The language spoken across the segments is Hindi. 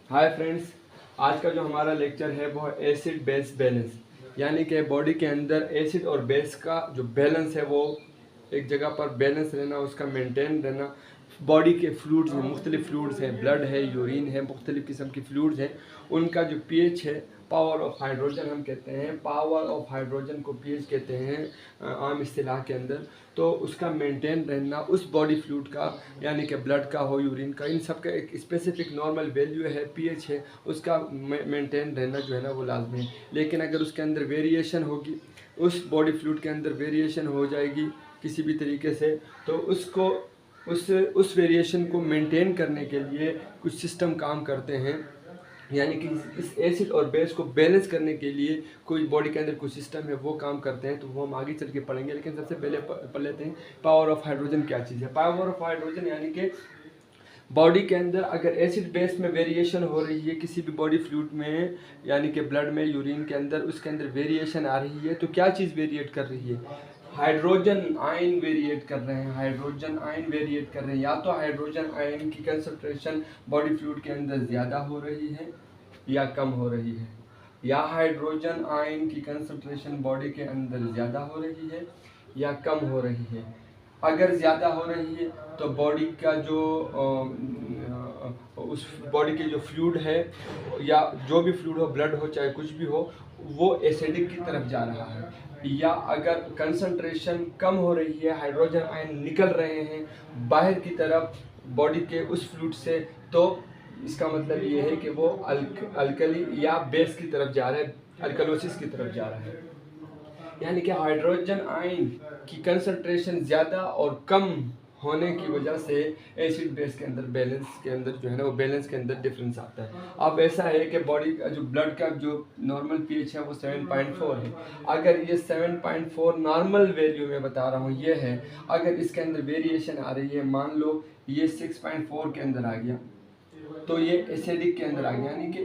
हाय फ्रेंड्स, आज का जो हमारा लेक्चर है वो है एसिड बेस बैलेंस। यानी कि बॉडी के अंदर एसिड और बेस का जो बैलेंस है वो एक जगह पर बैलेंस रहना, उसका मेंटेन रहना। बॉडी के फ्लूइड्स में मुख्तलिफ फ्लूइड्स हैं, ब्लड है, यूरिन है, मुख्तलिफ किस्म की फ्लूइड्स हैं। उनका जो पीएच है, पावर ऑफ हाइड्रोजन हम कहते हैं, पावर ऑफ हाइड्रोजन को पीएच कहते हैं आम इस्तिलाह के अंदर। तो उसका मेंटेन रहना उस बॉडी फ्लूइड का, यानी कि ब्लड का हो, यूरिन का, इन सब का एक स्पेसिफिक नॉर्मल वैल्यू है, पीएच है, उसका मेंटेन रहना जो है ना वो लाजमी है। लेकिन अगर उसके अंदर वेरिएशन होगी, उस बॉडी फ्लूइड के अंदर वेरिएशन हो जाएगी किसी भी तरीके से, तो उसको उस वेरिएशन को मेंटेन करने के लिए कुछ सिस्टम काम करते हैं। यानी कि इस एसिड और बेस को बैलेंस करने के लिए कोई बॉडी के अंदर कुछ सिस्टम है वो काम करते हैं, तो वो हम आगे चल के पढ़ेंगे। लेकिन सबसे पहले पढ़ लेते हैं पावर ऑफ हाइड्रोजन क्या चीज़ है। पावर ऑफ हाइड्रोजन यानी कि बॉडी के अंदर अगर एसिड बेस में वेरिएशन हो रही है किसी भी बॉडी फ्लूइड में, यानी कि ब्लड में, यूरिन के अंदर, उसके अंदर वेरिएशन आ रही है, तो क्या चीज़ वेरिएट कर रही है? हाइड्रोजन आयन वेरिएट कर रहे हैं, हाइड्रोजन आयन वेरिएट कर रहे हैं। या तो हाइड्रोजन आयन की कंसंट्रेशन बॉडी फ्लूइड के अंदर ज़्यादा हो रही है या कम हो रही है, या हाइड्रोजन आयन की कंसंट्रेशन बॉडी के अंदर ज़्यादा हो रही है या कम हो रही है। अगर ज़्यादा हो रही है तो बॉडी का जो उस बॉडी के जो फ्लूइड है, या जो भी फ्लूइड हो, ब्लड हो चाहे कुछ भी हो, वो एसिडिक की तरफ जा रहा है। या अगर कंसंट्रेशन कम हो रही है, हाइड्रोजन आयन निकल रहे हैं बाहर की तरफ बॉडी के उस फ्लूइड से, तो इसका मतलब ये है कि वो अल्कली या बेस की तरफ जा रहा है, अल्कलोसिस की तरफ जा रहा है। यानी कि हाइड्रोजन आयन की कंसंट्रेशन ज़्यादा और कम होने की वजह से एसिड बेस के अंदर बैलेंस के अंदर जो है ना वो बैलेंस के अंदर डिफरेंस आता है। अब ऐसा है कि बॉडी का जो ब्लड का जो नॉर्मल पीएच है वो 7.4 है। अगर ये 7.4 नॉर्मल वैल्यू में बता रहा हूँ ये है, अगर इसके अंदर वेरिएशन आ रही है, मान लो ये 6.4 के अंदर आ गया, तो ये एसिडिक के अंदर आ गया, यानी कि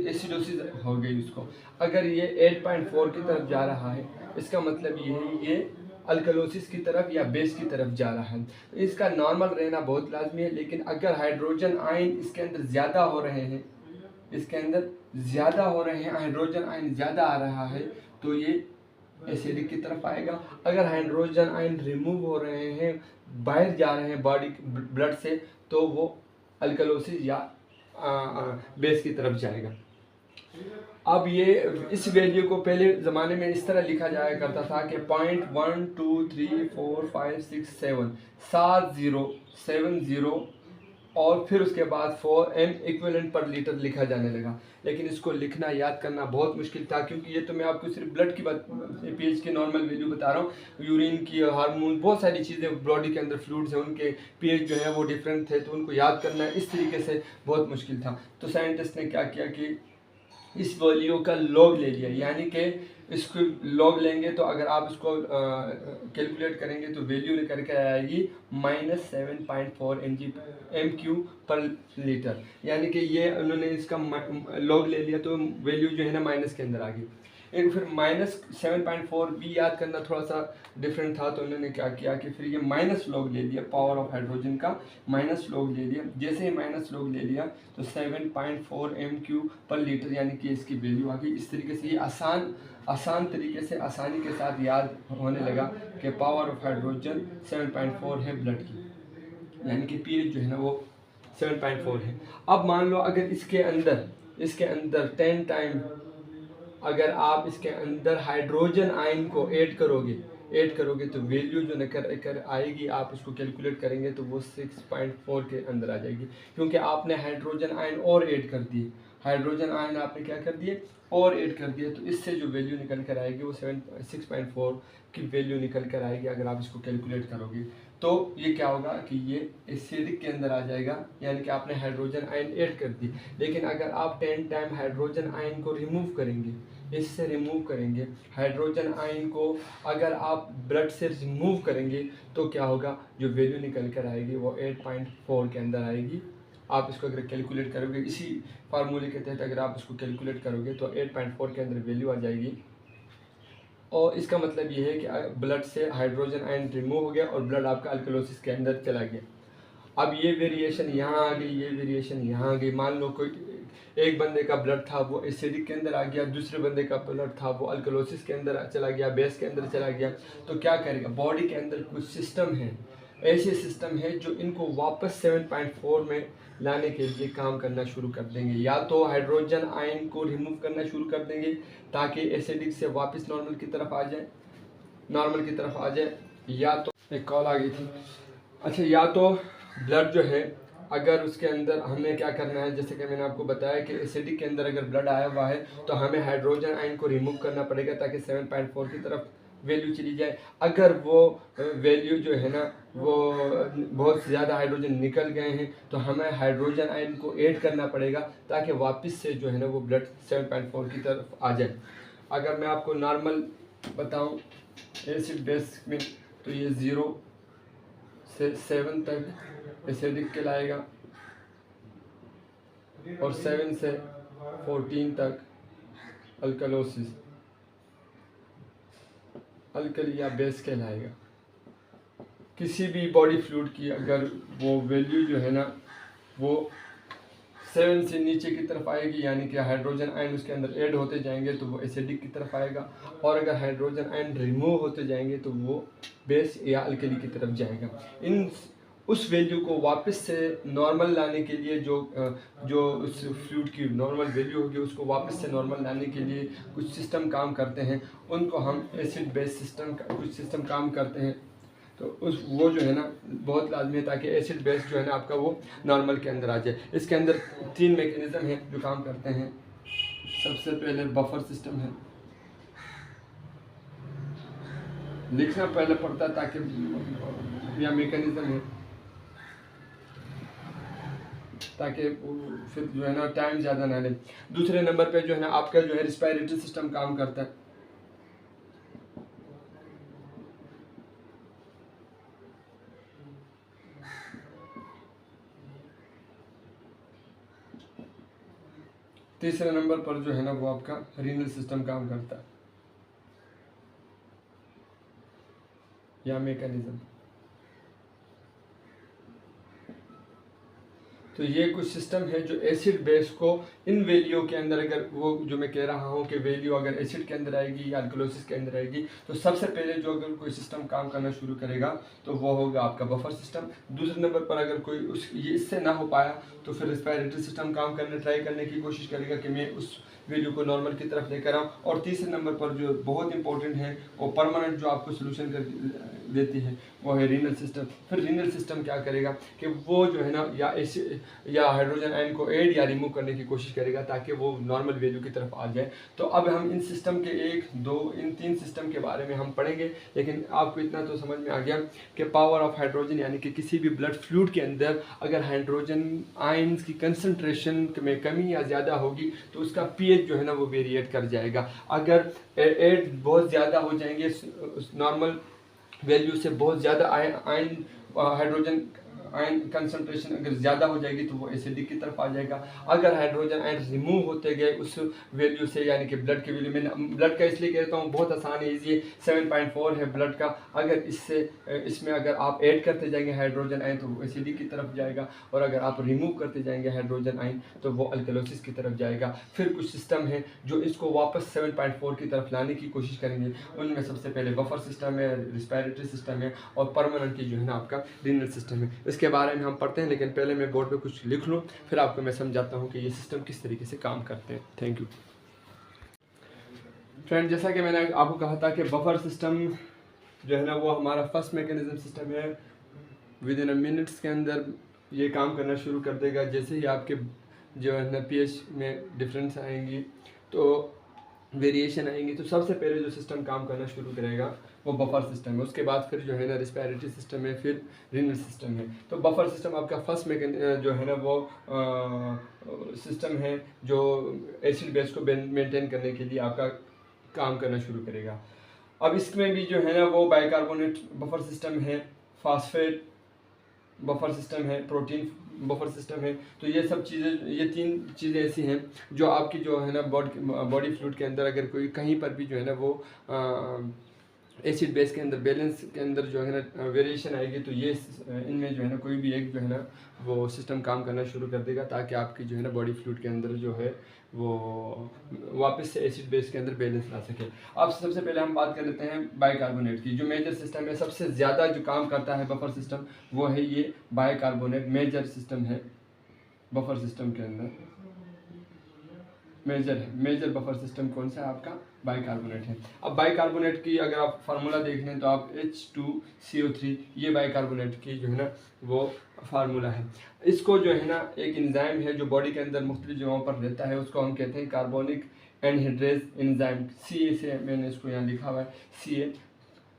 एसिडोसिस हो गई उसको। अगर ये 8.4 की तरफ जा रहा है, इसका मतलब ये है ये अल्कलोसिस की तरफ या बेस की तरफ जा रहा है। तो इसका नॉर्मल रहना बहुत लाजमी है। लेकिन अगर हाइड्रोजन आयन इसके अंदर ज़्यादा हो रहे हैं, इसके अंदर ज़्यादा हो रहे हैं, हाइड्रोजन आयन ज़्यादा आ रहा है, तो ये एसिडिक की तरफ आएगा। अगर हाइड्रोजन आयन रिमूव हो रहे हैं, बाहर जा रहे हैं बॉडी ब्लड से, तो वो अल्कलोसिस या बेस की तरफ जाएगा। अब ये इस वैल्यू को पहले ज़माने में इस तरह लिखा जाया करता था कि 0.1234567 7 और फिर उसके बाद 4 m इक्विवेलेंट पर लीटर लिखा जाने लगा। लेकिन इसको लिखना याद करना बहुत मुश्किल था, क्योंकि ये तो मैं आपको सिर्फ ब्लड की बात, पीएच की नॉर्मल वैल्यू बता रहा हूँ। यूरिन की, हार्मोन, बहुत सारी चीज़ें बॉडी के अंदर फ्लूइड्स हैं, उनके पीएच जो है वो डिफरेंट थे, तो उनको याद करना इस तरीके से बहुत मुश्किल था। तो साइंटिस्ट ने क्या किया कि इस वैल्यू का लॉग ले लिया, यानी कि इसको लॉग लेंगे तो अगर आप इसको कैलकुलेट करेंगे तो वैल्यू निकल कर आएगी -7.4 mq पर लीटर। यानी कि ये उन्होंने इसका लॉग ले लिया तो वैल्यू जो है ना माइनस के अंदर आ गई। एक फिर -7.4 भी याद करना थोड़ा सा डिफरेंट था, तो उन्होंने क्या किया कि फिर ये माइनस लॉग ले लिया, पावर ऑफ हाइड्रोजन का माइनस लॉग ले लिया। जैसे ही माइनस लॉग ले लिया तो 7.4 mq पर लीटर, यानी कि इसकी वैल्यू आ गई। इस तरीके से ये आसान तरीके से, आसानी के साथ याद होने लगा कि पावर ऑफ हाइड्रोजन 7.4 है ब्लड की, यानी कि पीएच जो है ना वो 7.4 है। अब मान लो अगर इसके अंदर 10 टाइम अगर आप इसके अंदर हाइड्रोजन आयन को ऐड करोगे तो वैल्यू जो निकल आएगी, आप उसको कैलकुलेट करेंगे तो वो 6.4 के अंदर आ जाएगी, क्योंकि आपने हाइड्रोजन आयन और ऐड कर दिए। हाइड्रोजन आयन आपने क्या कर दिए और ऐड कर दिए, तो इससे जो वैल्यू निकल कर आएगी वो 6.4 की वैल्यू निकल कर आएगी अगर आप इसको कैलकुलेट करोगे। तो ये क्या होगा कि ये एसिडिक के अंदर आ जाएगा, यानी कि आपने हाइड्रोजन आयन ऐड कर दी। लेकिन अगर आप 10 टाइम हाइड्रोजन आयन को रिमूव करेंगे, इससे रिमूव करेंगे हाइड्रोजन आयन को, अगर आप ब्लड से रिमूव करेंगे तो क्या होगा, जो वैल्यू निकल कर आएगी वो 8.4 के अंदर आएगी। आप इसको अगर कैलकुलेट करोगे इसी फार्मूले के तहत, अगर आप इसको कैलकुलेट करोगे तो 8.4 के अंदर वैल्यू आ जाएगी। और इसका मतलब ये है कि ब्लड से हाइड्रोजन आयन रिमूव हो गया और ब्लड आपका अल्कलोसिस के अंदर चला गया। अब ये वेरिएशन यहाँ आ गई, ये वेरिएशन यहाँ आ गई। मान लो कोई एक बंदे का ब्लड था वो एसिडिक के अंदर आ गया, दूसरे बंदे का ब्लड था वो अल्कलोसिस के अंदर चला गया, बेस के अंदर चला गया, तो क्या करेगा, बॉडी के अंदर कुछ सिस्टम है, ऐसे सिस्टम है जो इनको वापस 7.4 में लाने के लिए काम करना शुरू कर देंगे। या तो हाइड्रोजन आयन को रिमूव करना शुरू कर देंगे ताकि एसिडिक से वापस नॉर्मल की तरफ आ जाए, या तो एक कॉल आ गई थी, अच्छा, या तो ब्लड जो है अगर उसके अंदर हमें क्या करना है, जैसे कि मैंने आपको बताया कि एसिडिक के अंदर अगर ब्लड आया हुआ है तो हमें हाइड्रोजन आयन को रिमूव करना पड़ेगा ताकि 7.4 की तरफ वैल्यू चली जाए। अगर वो वैल्यू जो है ना वो बहुत ज़्यादा हाइड्रोजन निकल गए हैं तो हमें हाइड्रोजन आयन को ऐड करना पड़ेगा ताकि वापस से जो है ना वो ब्लड 7.4 की तरफ आ जाए। अगर मैं आपको नॉर्मल बताऊं एसिड बेस में तो ये 0 से 7 तक एसिडिक कहलाएगा और 7 से 14 तक अल्कलोसिस, अल्कली या बेस कहलाएगा। किसी भी बॉडी फ्लूइड की अगर वो वैल्यू जो है ना वो 7 से नीचे की तरफ आएगी, यानी कि हाइड्रोजन आयन उसके अंदर ऐड होते जाएंगे तो वो एसिडिक की तरफ आएगा, और अगर हाइड्रोजन आयन रिमूव होते जाएंगे तो वो बेस या अल्कली की तरफ जाएगा। उस वैल्यू को वापस से नॉर्मल लाने के लिए जो उस फ्लूइड की नॉर्मल वैल्यू होगी उसको वापस से नॉर्मल लाने के लिए कुछ सिस्टम काम करते हैं, उनको हम एसिड बेस सिस्टम कुछ सिस्टम काम करते हैं। तो वो जो है ना बहुत लाजमी है ताकि एसिड बेस जो है ना आपका वो नॉर्मल के अंदर आ जाए। इसके अंदर 3 मैकेनिज़्म हैं जो काम करते हैं। सबसे पहले बफर सिस्टम है, लिखना पहले पड़ता ताकि या मैकेनिज़्म है ताकि फिर जो है ना टाइम ज़्यादा ना ले। दूसरे नंबर पे जो है ना आपका जो है रिस्पायरेटरी सिस्टम काम करता है। तीसरे नंबर पर जो है ना वो आपका रीनल सिस्टम काम करता है या मैकेनिज्म। तो ये कुछ सिस्टम है जो एसिड बेस को इन वैल्यू के अंदर, अगर वो जो मैं कह रहा हूँ कि वैल्यू अगर एसिड के अंदर आएगी या अल्कलोसिस के अंदर आएगी तो सबसे पहले जो अगर कोई सिस्टम काम करना शुरू करेगा तो वो होगा आपका बफर सिस्टम। दूसरे नंबर पर अगर कोई ये इससे ना हो पाया तो फिर रिस्पायरेटरी सिस्टम काम ट्राई करने की कोशिश करेगा कि मैं उस वैल्यू को नॉर्मल की तरफ लेकर आऊँ। और तीसरे नंबर पर जो बहुत इंपॉर्टेंट है और परमानेंट जो आपको सोल्यूशन कर देती है वो है रीनल सिस्टम। फिर रीनल सिस्टम क्या करेगा कि वो जो है ना या हाइड्रोजन आयन को ऐड या रिमूव करने की कोशिश करेगा ताकि वो नॉर्मल वैल्यू की तरफ आ जाए। तो अब हम इन सिस्टम के इन 3 सिस्टम के बारे में हम पढ़ेंगे, लेकिन आपको इतना तो समझ में आ गया कि पावर ऑफ हाइड्रोजन यानी कि किसी भी ब्लड फ्लूइड के अंदर अगर हाइड्रोजन आयन्स की कंसंट्रेशन में कमी या ज़्यादा होगी तो उसका पीएच जो है ना वो वेरिएट कर जाएगा। अगर ऐड बहुत ज़्यादा हो जाएंगे नॉर्मल वैल्यू से बहुत ज़्यादा आयन हाइड्रोजन आयन कंसंट्रेशन अगर ज़्यादा हो जाएगी तो वो एसिडिक की तरफ आ जाएगा। अगर हाइड्रोजन आयन रिमूव होते गए उस वैल्यू से, यानी कि ब्लड की वैल्यू, मैं ब्लड का इसलिए कहता हूँ बहुत आसान है, ईजी है, 7.4 है ब्लड का, अगर इसमें अगर आप ऐड करते जाएंगे हाइड्रोजन आयन तो वो एसिडिक की तरफ जाएगा, और अगर आप रिमूव करते जाएंगे हाइड्रोजन आयन तो वो अल्कलोसिस की तरफ जाएगा। फिर कुछ सिस्टम है जो इसको वापस 7.4 की तरफ लाने की कोशिश करेंगे, उनमें सबसे पहले बफर सिस्टम है, रिस्पायरेटरी सिस्टम है, और परमानेंटली जो है ना आपका रीनल सिस्टम है। इसके बारे में हम पढ़ते हैं, लेकिन पहले मैं बोर्ड पे कुछ लिख लूँ फिर आपको मैं समझाता हूँ कि ये सिस्टम किस तरीके से काम करते हैं। Thank you friend. जैसा कि मैंने आपको कहा था कि बफर सिस्टम जो है ना वो हमारा फर्स्ट मैकेनिज्म सिस्टम है। विद इन अ मिनट्स के अंदर ये काम करना शुरू कर देगा। जैसे ही आपके जो है ना पीएच में डिफरेंस आएंगी तो वेरिएशन आएंगी तो सबसे पहले जो सिस्टम काम करना शुरू करेगा वो बफर सिस्टम है। उसके बाद फिर जो है ना रिस्पायरेटरी सिस्टम है, फिर रीनल सिस्टम है। तो बफर सिस्टम आपका फर्स्ट जो है ना वो सिस्टम है जो एसिड बेस को मेंटेन करने के लिए आपका काम करना शुरू करेगा। अब इसमें भी जो है ना वो बाइकार्बोनेट बफर सिस्टम है, फास्फेट बफर सिस्टम है, प्रोटीन बफर सिस्टम है। तो ये सब चीज़ें, ये 3 चीज़ें ऐसी हैं जो आपकी जो है ना बॉडी फ्लूइड के अंदर अगर कोई कहीं पर भी जो है ना वो एसिड बेस के अंदर बैलेंस के अंदर जो है ना वेरिएशन आएगी, तो ये इनमें जो है ना कोई भी एक जो है ना वो सिस्टम काम करना शुरू कर देगा, ताकि आपकी जो है ना बॉडी फ्लूइड के अंदर जो है वो वापस से एसिड बेस के अंदर बैलेंस ला सके। अब सबसे पहले हम बात कर लेते हैं बाइकार्बोनेट की। जो मेजर सिस्टम है, सबसे ज़्यादा जो काम करता है बफर सिस्टम, वो है ये बाइकार्बोनेट। मेजर सिस्टम है बफर सिस्टम के अंदर, मेजर बफर सिस्टम कौन सा है आपका? बाइकार्बोनेट है। अब बाइकार्बोनेट की अगर आप फार्मूला देख लें तो आप H2CO3, ये बाइकार्बोनेट की जो है ना वो फार्मूला है। इसको जो है ना एक एंजाइम है जो बॉडी के अंदर मुख्तलिफ जगहों पर रहता है, उसको हम कहते हैं कार्बोनिक एनहाइड्रेज एंजाइम। CA से मैंने इसको यहाँ लिखा हुआ है, CA।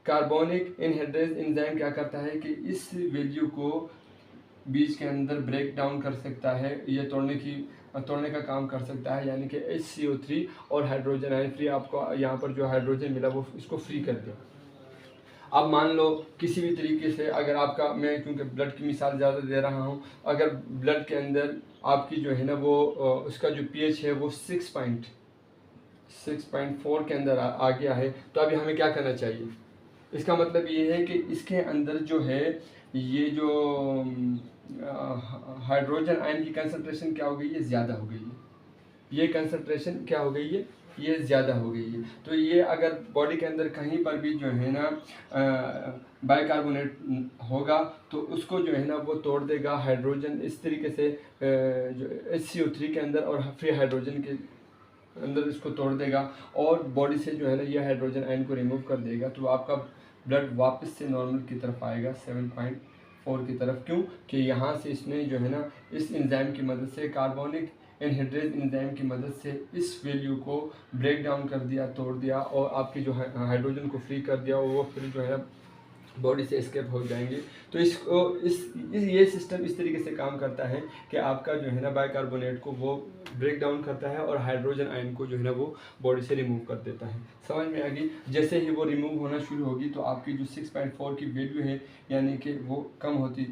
कार्बोनिक एनहाइड्रेज एंजाइम क्या करता है कि इस वैल्यू को बीच के अंदर ब्रेक डाउन कर सकता है, ये तोड़ने का काम कर सकता है, यानी कि HCO3 और हाइड्रोजन आयन फ्री, आपको यहाँ पर जो हाइड्रोजन मिला वो इसको फ्री कर दिया। अब मान लो किसी भी तरीके से अगर आपका, मैं क्योंकि ब्लड की मिसाल ज़्यादा दे रहा हूँ, अगर ब्लड के अंदर आपकी जो है ना वो उसका जो pH है वो 6.4 के अंदर आ गया है, तो अभी हमें क्या करना चाहिए? इसका मतलब ये है कि इसके अंदर जो है ये जो हाइड्रोजन आयन की कंसंट्रेशन क्या हो गई है? ज़्यादा हो गई है। ये कंसंट्रेशन क्या हो गई है? ये ज़्यादा हो गई है। तो ये अगर बॉडी के अंदर कहीं पर भी जो है ना बाइकार्बोनेट होगा तो उसको जो है ना वो तोड़ देगा हाइड्रोजन इस तरीके से, जो HCO3 के अंदर और फ्री हाइड्रोजन के अंदर इसको तोड़ देगा, और बॉडी से जो है ना ये हाइड्रोजन आयन को रिमूव कर देगा। तो आपका ब्लड वापस से नॉर्मल की तरफ आएगा, 7.4 की तरफ। क्यों? कि यहाँ से इसने जो है ना इस एंजाइम की मदद से, कार्बोनिक एनहाइड्रेज एंजाइम की मदद से इस वैल्यू को ब्रेक डाउन कर दिया, तोड़ दिया, और आपकी जो हाइड्रोजन को फ्री कर दिया, और वो फिर जो है बॉडी से एस्केप हो जाएंगे। तो इसको ये सिस्टम इस तरीके से काम करता है कि आपका जो है ना बाइकार्बोनेट को वो ब्रेक डाउन करता है और हाइड्रोजन आयन को जो है ना वो बॉडी से रिमूव कर देता है। समझ में आ गई? जैसे ही वो रिमूव होना शुरू होगी तो आपकी जो 6.4 की वैल्यू है, यानी कि वो कम होती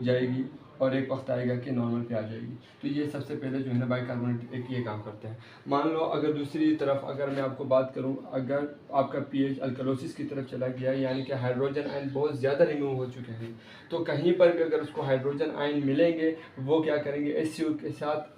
जाएगी, और एक वक्त आएगा कि नॉर्मल पे आ जाएगी। तो ये सबसे पहले जो है ना बाइकार्बोनेट एक ये काम करता है। मान लो अगर दूसरी तरफ अगर मैं आपको बात करूं, अगर आपका pH अल्कलोसिस की तरफ चला गया, यानी कि हाइड्रोजन आयन बहुत ज़्यादा रिमूव हो चुके हैं, तो कहीं पर भी अगर उसको हाइड्रोजन आयन मिलेंगे, वो क्या करेंगे? HCO के साथ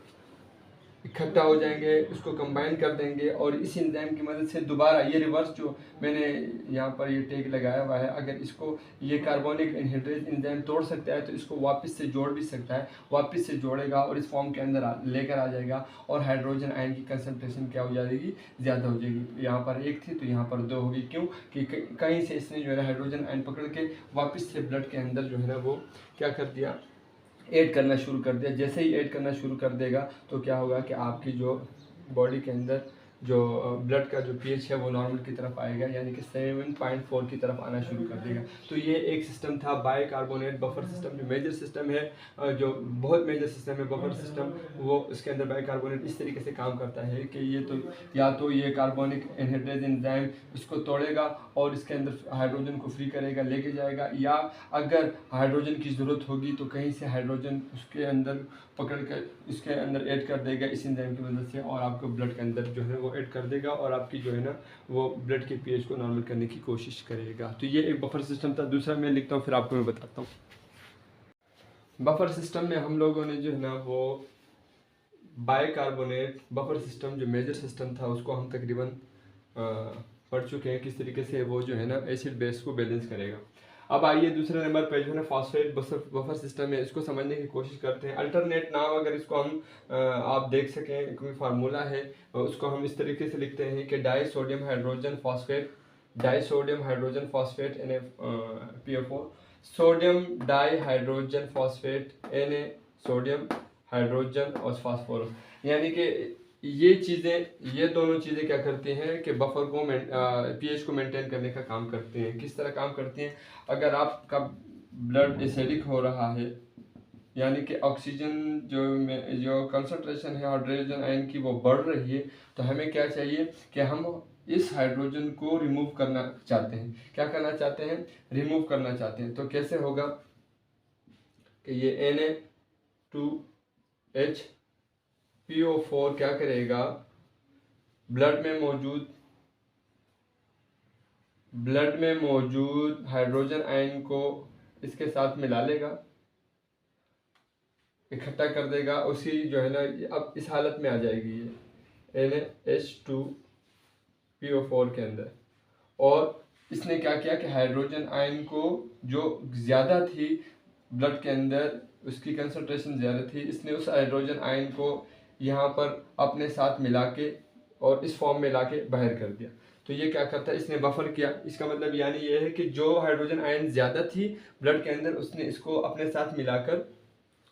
इकट्ठा हो जाएंगे, उसको कंबाइन कर देंगे, और इस एंजाइम की मदद से दोबारा ये रिवर्स जो मैंने यहाँ पर ये टैग लगाया हुआ है, अगर इसको ये कार्बोनिक एनहाइड्रेज एंजाइम तोड़ सकता है तो इसको वापस से जोड़ भी सकता है, वापस से जोड़ेगा और इस फॉर्म के अंदर लेकर आ जाएगा, और हाइड्रोजन आयन की कंसनट्रेशन क्या हो जाएगी? ज़्यादा हो जाएगी। यहाँ पर 1 थी तो यहाँ पर 2 होगी। क्यों? कि कहीं से इसने जो है हाइड्रोजन आयन पकड़ के वापस से ब्लड के अंदर जो है ना वो क्या कर दिया? ऐड करना शुरू कर दिया। जैसे ही ऐड करना शुरू कर देगा तो क्या होगा कि आपकी जो बॉडी के अंदर जो ब्लड का जो pH है वो नॉर्मल की तरफ आएगा, यानी कि 7.4 की तरफ आना शुरू कर देगा। तो ये एक सिस्टम था बाइकार्बोनेट बफर सिस्टम, जो मेजर सिस्टम है, जो बहुत मेजर सिस्टम है बफर सिस्टम, वो इसके अंदर बाइकार्बोनेट इस तरीके से काम करता है कि ये तो या तो ये कार्बोनिक एनहाइड्रेज एंजाइम इसको तोड़ेगा और इसके अंदर हाइड्रोजन को फ्री करेगा, लेके जाएगा, या अगर हाइड्रोजन की ज़रूरत होगी तो कहीं से हाइड्रोजन उसके अंदर पकड़ कर इसके अंदर ऐड कर देगा इस एंजाइम की मदद से, और आपको ब्लड के अंदर जो है वो ऐड कर देगा, और आपकी जो है ना वो ब्लड के pH को नॉर्मल करने की कोशिश करेगा। तो ये एक बफर सिस्टम था। दूसरा मैं लिखता हूँ, फिर आपको मैं बताता हूँ। बफर सिस्टम में हम लोगों ने जो है ना वो बाइकार्बोनेट बफर सिस्टम जो मेजर सिस्टम था उसको हम तकरीबन पढ़ चुके हैं, किस तरीके से वो जो है ना एसिड बेस को बैलेंस करेगा। अब आइए दूसरे नंबर पे जो है ना फॉस्फेट बफर सिस्टम है, इसको समझने की कोशिश करते हैं। अल्टरनेट नाम अगर इसको हम आप देख सकें, कोई फार्मूला है उसको हम इस तरीके से लिखते हैं कि die sodium hydrogen phosphate, die sodium hydrogen phosphate NaPO4, sodium di hydrogen phosphate Na sodium hydrogen और फास्फोरस। यानी कि ये चीज़ें, ये दोनों चीज़ें क्या करती हैं कि बफर को pH को मेंटेन करने का काम करते हैं। किस तरह काम करती हैं? अगर आपका ब्लड एसिडिक हो रहा है, यानी कि ऑक्सीजन जो कंसंट्रेशन है हाइड्रोजन आयन की वो बढ़ रही है, तो हमें क्या चाहिए कि हम इस हाइड्रोजन को रिमूव करना चाहते हैं। क्या करना चाहते हैं? रिमूव करना चाहते हैं। तो कैसे होगा कि ये Na2HPO4 क्या करेगा? ब्लड में मौजूद ब्लड में मौजूद हाइड्रोजन आयन को इसके साथ मिला लेगा, इकट्ठा कर देगा, उसी जो है ना अब इस हालत में आ जाएगी ये NaH2PO4 के अंदर। और इसने क्या किया कि हाइड्रोजन आयन को जो ज़्यादा थी ब्लड के अंदर, उसकी कंसंट्रेशन ज़्यादा थी, इसने उस हाइड्रोजन आयन को यहाँ पर अपने साथ मिला के और इस फॉर्म में ला के बाहर कर दिया। तो ये क्या करता है, इसने बफर किया। इसका मतलब यानी ये है कि जो हाइड्रोजन आयन ज़्यादा थी ब्लड के अंदर, उसने इसको अपने साथ मिलाकर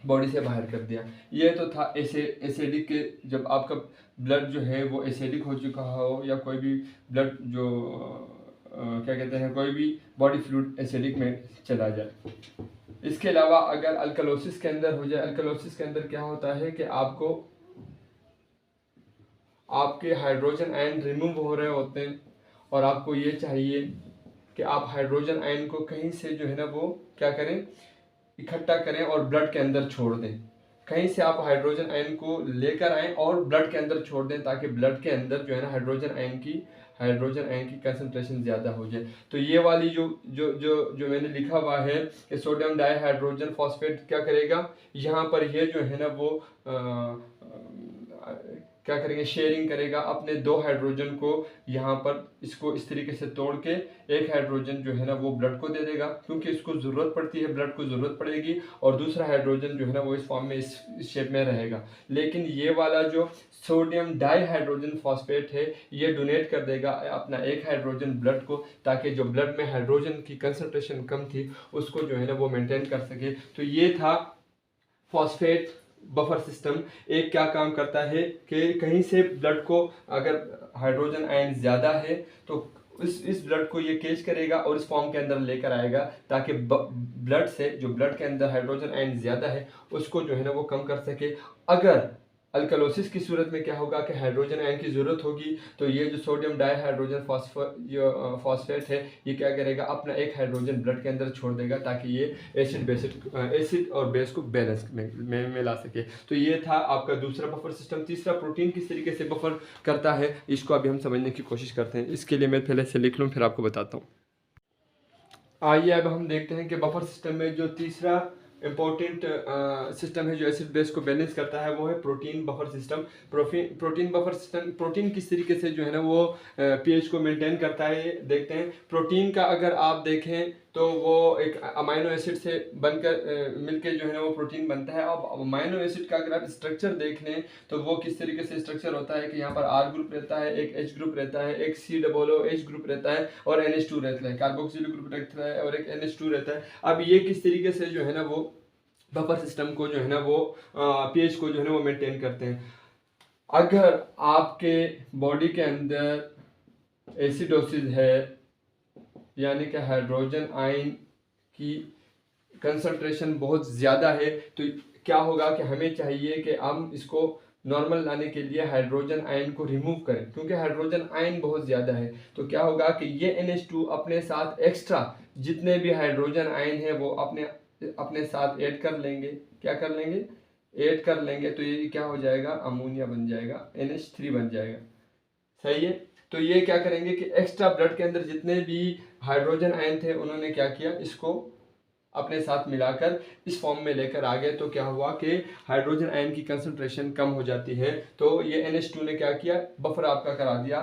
बॉडी से बाहर कर दिया। ये तो था एसिडिक के, जब आपका ब्लड जो है वो एसिडिक हो चुका हो, या कोई भी ब्लड जो क्या कहते हैं, कोई भी बॉडी फ्लूइड एसिडिक में चला जाए। इसके अलावा अगर अल्कलोसिस के अंदर हो जाए, अल्कलोसिस के अंदर क्या होता है कि आपको आपके हाइड्रोजन आयन रिमूव हो रहे होते हैं, और आपको ये चाहिए कि आप हाइड्रोजन आयन को कहीं से जो है ना वो क्या करें, इकट्ठा करें और ब्लड के अंदर छोड़ दें। कहीं से आप हाइड्रोजन आयन को लेकर आएँ और ब्लड के अंदर छोड़ दें, ताकि ब्लड के अंदर जो है ना हाइड्रोजन आयन की कंसंट्रेशन ज़्यादा हो जाए। तो ये वाली जो जो जो जो मैंने लिखा हुआ है कि सोडियम डाइहाइड्रोजन फॉस्फेट क्या करेगा, यहाँ पर ये जो है ना वो क्या करेंगे, शेयरिंग करेगा अपने दो हाइड्रोजन को। यहाँ पर इसको इस तरीके से तोड़ के एक हाइड्रोजन जो है ना वो ब्लड को दे देगा, क्योंकि इसको ज़रूरत पड़ती है, ब्लड को ज़रूरत पड़ेगी, और दूसरा हाइड्रोजन जो है ना वो इस फॉर्म में इस शेप में रहेगा। लेकिन ये वाला जो सोडियम डाइहाइड्रोजन फॉस्फेट है, ये डोनेट कर देगा अपना एक हाइड्रोजन ब्लड को, ताकि जो ब्लड में हाइड्रोजन की कंसंट्रेशन कम थी उसको जो है ना वो मेंटेन कर सके। तो ये था फॉस्फेट बफर सिस्टम। एक क्या काम करता है कि कहीं से ब्लड को, अगर हाइड्रोजन आयन ज़्यादा है तो इस ब्लड को ये कैच करेगा और इस फॉर्म के अंदर लेकर आएगा, ताकि ब्लड से जो ब्लड के अंदर हाइड्रोजन आयन ज़्यादा है उसको जो है ना वो कम कर सके। अगर अल्कलोसिस की सूरत में क्या होगा कि हाइड्रोजन आयन की ज़रूरत होगी, तो ये जो सोडियम डाइहाइड्रोजन फॉस्फेट है, ये क्या करेगा, अपना एक हाइड्रोजन ब्लड के अंदर छोड़ देगा, ताकि ये एसिड और बेस को बैलेंस में ला सके। तो ये था आपका दूसरा बफर सिस्टम। तीसरा, प्रोटीन किस तरीके से बफर करता है, इसको अभी हम समझने की कोशिश करते हैं। इसके लिए मैं पहले से लिख लूँ, फिर आपको बताता हूँ। आइए अब हम देखते हैं कि बफर सिस्टम में जो तीसरा इम्पोर्टेंट सिस्टम है जो एसिड बेस को बैलेंस करता है, वो है protein buffer system. Protein buffer system, protein किस तरीके से जो है ना वो पीएच को मेंटेन करता है, देखते हैं। प्रोटीन का अगर आप देखें तो वो एक अमाइनो एसिड से बनकर मिलके जो है ना वो प्रोटीन बनता है। अब अमाइनो एसिड का अगर आप स्ट्रक्चर देख लें तो वो किस तरीके से स्ट्रक्चर होता है कि यहाँ पर आर ग्रुप रहता है, एक एच ग्रुप रहता है, एक COOH ग्रुप रहता है, और NH2 रहता है, कार्बोक्सिल ग्रुप रहता है, और एक NH2 रहता है। अब ये किस तरीके से जो है ना वो बफर सिस्टम को जो है ना वो पीएच को जो है ना वो मेंटेन करते हैं। अगर आपके बॉडी के अंदर एसिडोसिस है, यानी कि हाइड्रोजन आयन की कंसंट्रेशन बहुत ज़्यादा है, तो क्या होगा कि हमें चाहिए कि हम इसको नॉर्मल लाने के लिए हाइड्रोजन आयन को रिमूव करें, क्योंकि हाइड्रोजन आयन बहुत ज़्यादा है। तो क्या होगा कि ये NH2 अपने साथ एक्स्ट्रा जितने भी हाइड्रोजन आयन है वो अपने साथ ऐड कर लेंगे। क्या कर लेंगे? ऐड कर लेंगे। तो ये क्या हो जाएगा, अमोनिया बन जाएगा, NH3 बन जाएगा। सही है। तो ये क्या करेंगे कि एक्स्ट्रा ब्लड के अंदर जितने भी हाइड्रोजन आयन थे उन्होंने क्या किया, इसको अपने साथ मिलाकर इस फॉर्म में लेकर आ गए। तो क्या हुआ कि हाइड्रोजन आयन की कंसंट्रेशन कम हो जाती है। तो ये NH2 ने क्या किया, बफर आपका करा दिया।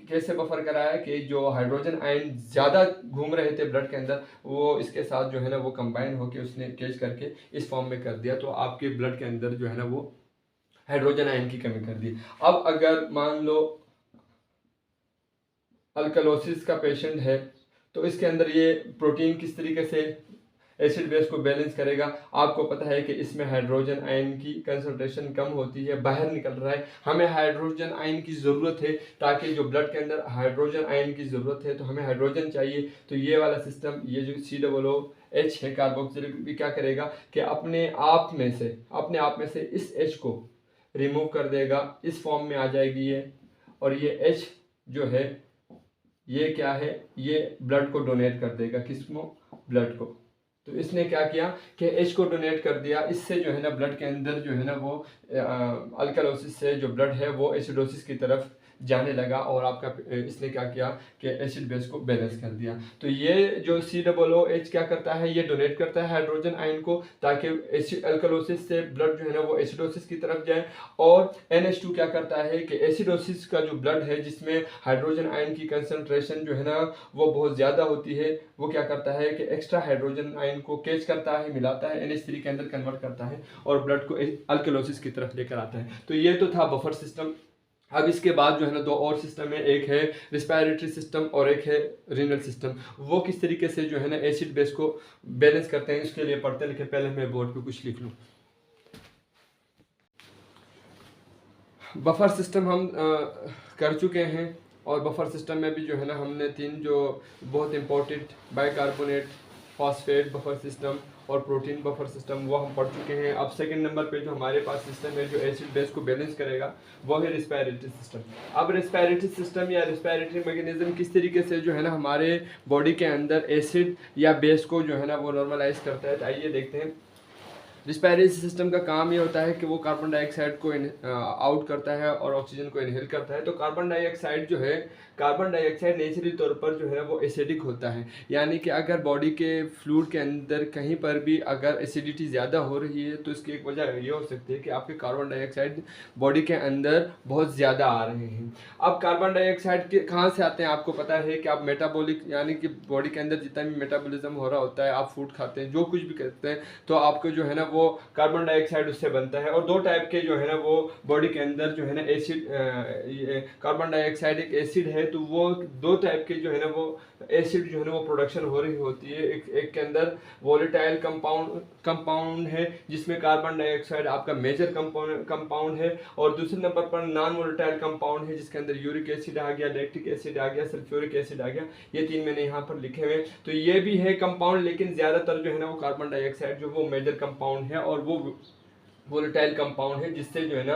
कैसे बफर कराया कि जो हाइड्रोजन आयन ज़्यादा घूम रहे थे ब्लड के अंदर, वो इसके साथ जो है ना वो कंबाइन होकर उसने कैच करके इस फॉर्म में कर दिया। तो आपके ब्लड के अंदर जो है ना वो हाइड्रोजन आयन की कमी कर दी। अब अगर मान लो अल्कलोसिस का पेशेंट है, तो इसके अंदर ये प्रोटीन किस तरीके से एसिड बेस को बैलेंस करेगा। आपको पता है कि इसमें हाइड्रोजन आयन की कंसंट्रेशन कम होती है, बाहर निकल रहा है। हमें हाइड्रोजन आयन की ज़रूरत है, ताकि जो ब्लड के अंदर हाइड्रोजन आयन की ज़रूरत है तो हमें हाइड्रोजन चाहिए। तो ये वाला सिस्टम, ये जो COOH है, कार्बोक्सिलिक, भी क्या करेगा कि अपने आप में से इस H को रिमूव कर देगा, इस फॉर्म में आ जाएगी ये। और ये H जो है ये क्या है, ये ब्लड को डोनेट कर देगा, किसको, ब्लड को। तो इसने क्या किया कि H को डोनेट कर दिया। इससे जो है ना ब्लड के अंदर जो है ना वो अल्कलोसिस से जो ब्लड है वो एसिडोसिस की तरफ जाने लगा और आपका इसने क्या किया कि एसिड बेस को बैलेंस कर दिया। तो ये जो COOH क्या करता है, ये डोनेट करता है हाइड्रोजन आयन को, ताकि अल्कलोसिस से ब्लड जो है ना वो एसिडोसिस की तरफ जाए। और NH2 क्या करता है कि एसिडोसिस का जो ब्लड है जिसमें हाइड्रोजन आयन की कंसंट्रेशन जो है ना वो बहुत ज़्यादा होती है, वो क्या करता है कि एक्स्ट्रा हाइड्रोजन आयन को कैच करता है, मिलाता है, NH3 के अंदर कन्वर्ट करता है और ब्लड को अल्कलोसिस की तरफ लेकर आता है। तो ये तो था बफर सिस्टम। अब इसके बाद जो है ना दो और सिस्टम है, एक है रिस्पायरेटरी सिस्टम और एक है रीनल सिस्टम। वो किस तरीके से जो है ना एसिड बेस को बैलेंस करते हैं इसके लिए पढ़ते हैं, लेकिन पहले मैं बोर्ड पे कुछ लिख लूँ। बफर सिस्टम हम कर चुके हैं और बफर सिस्टम में भी जो है ना हमने 3 जो बहुत important bicarbonate, phosphate buffer system और प्रोटीन बफर सिस्टम वो हम पढ़ चुके हैं। अब सेकंड नंबर पे जो हमारे पास सिस्टम है जो एसिड बेस को बैलेंस करेगा वो है रिस्पायरेटरी सिस्टम। अब रिस्पायरेटरी सिस्टम या रिस्पायरेटरी मैकेनिज्म किस तरीके से जो है ना हमारे बॉडी के अंदर एसिड या बेस को जो है ना वो नॉर्मलाइज करता है, तो आइए देखते हैं। रिस्पायरेटरी सिस्टम का काम ये होता है कि वो कार्बन डाइऑक्साइड को आउट करता है और ऑक्सीजन को इनहेल करता है। तो कार्बन डाइऑक्साइड जो है, कार्बन डाइऑक्साइड नेचुरली तौर पर जो है वो एसिडिक होता है, यानी कि अगर बॉडी के फ्लूइड के अंदर कहीं पर भी अगर एसिडिटी ज़्यादा हो रही है तो इसकी एक वजह ये हो सकती है कि आपके कार्बन डाइऑक्साइड बॉडी के अंदर बहुत ज़्यादा आ रहे हैं। अब कार्बन डाइऑक्साइड के कहाँ से आते हैं आपको पता है कि आप मेटाबॉलिक यानी कि बॉडी के अंदर जितना भी मेटाबॉलिज्म हो रहा होता है, आप फूड खाते हैं, जो कुछ भी करते हैं, तो आपको जो है ना वो कार्बन डाइऑक्साइड उससे बनता है। और 2 टाइप के जो है ना वो बॉडी के अंदर जो है ना एसिड, कार्बन डाइऑक्साइड एक एसिड है, तो वो 2 टाइप के जो है ना वो एसिड जो है ना वो प्रोडक्शन हो रही होती है। एक के अंदर वोलेटाइल कंपाउंड है जिसमें कार्बन डाइऑक्साइड आपका मेजर कंपाउंड है, और दूसरे नंबर पर नॉन वोलेटाइल कंपाउंड है जिसके अंदर यूरिक एसिड आ गया, लैक्टिक एसिड आ गया, सल्फ्यूरिक एसिड आ गया। ये 3 मैंने यहाँ पर लिखे हुए। तो ये भी है कंपाउंड, लेकिन ज़्यादातर जो है ना वो कार्बन डाइऑक्साइड जो वो मेजर कंपाउंड है और वो वोलेटाइल कंपाउंड है जिससे जो है ना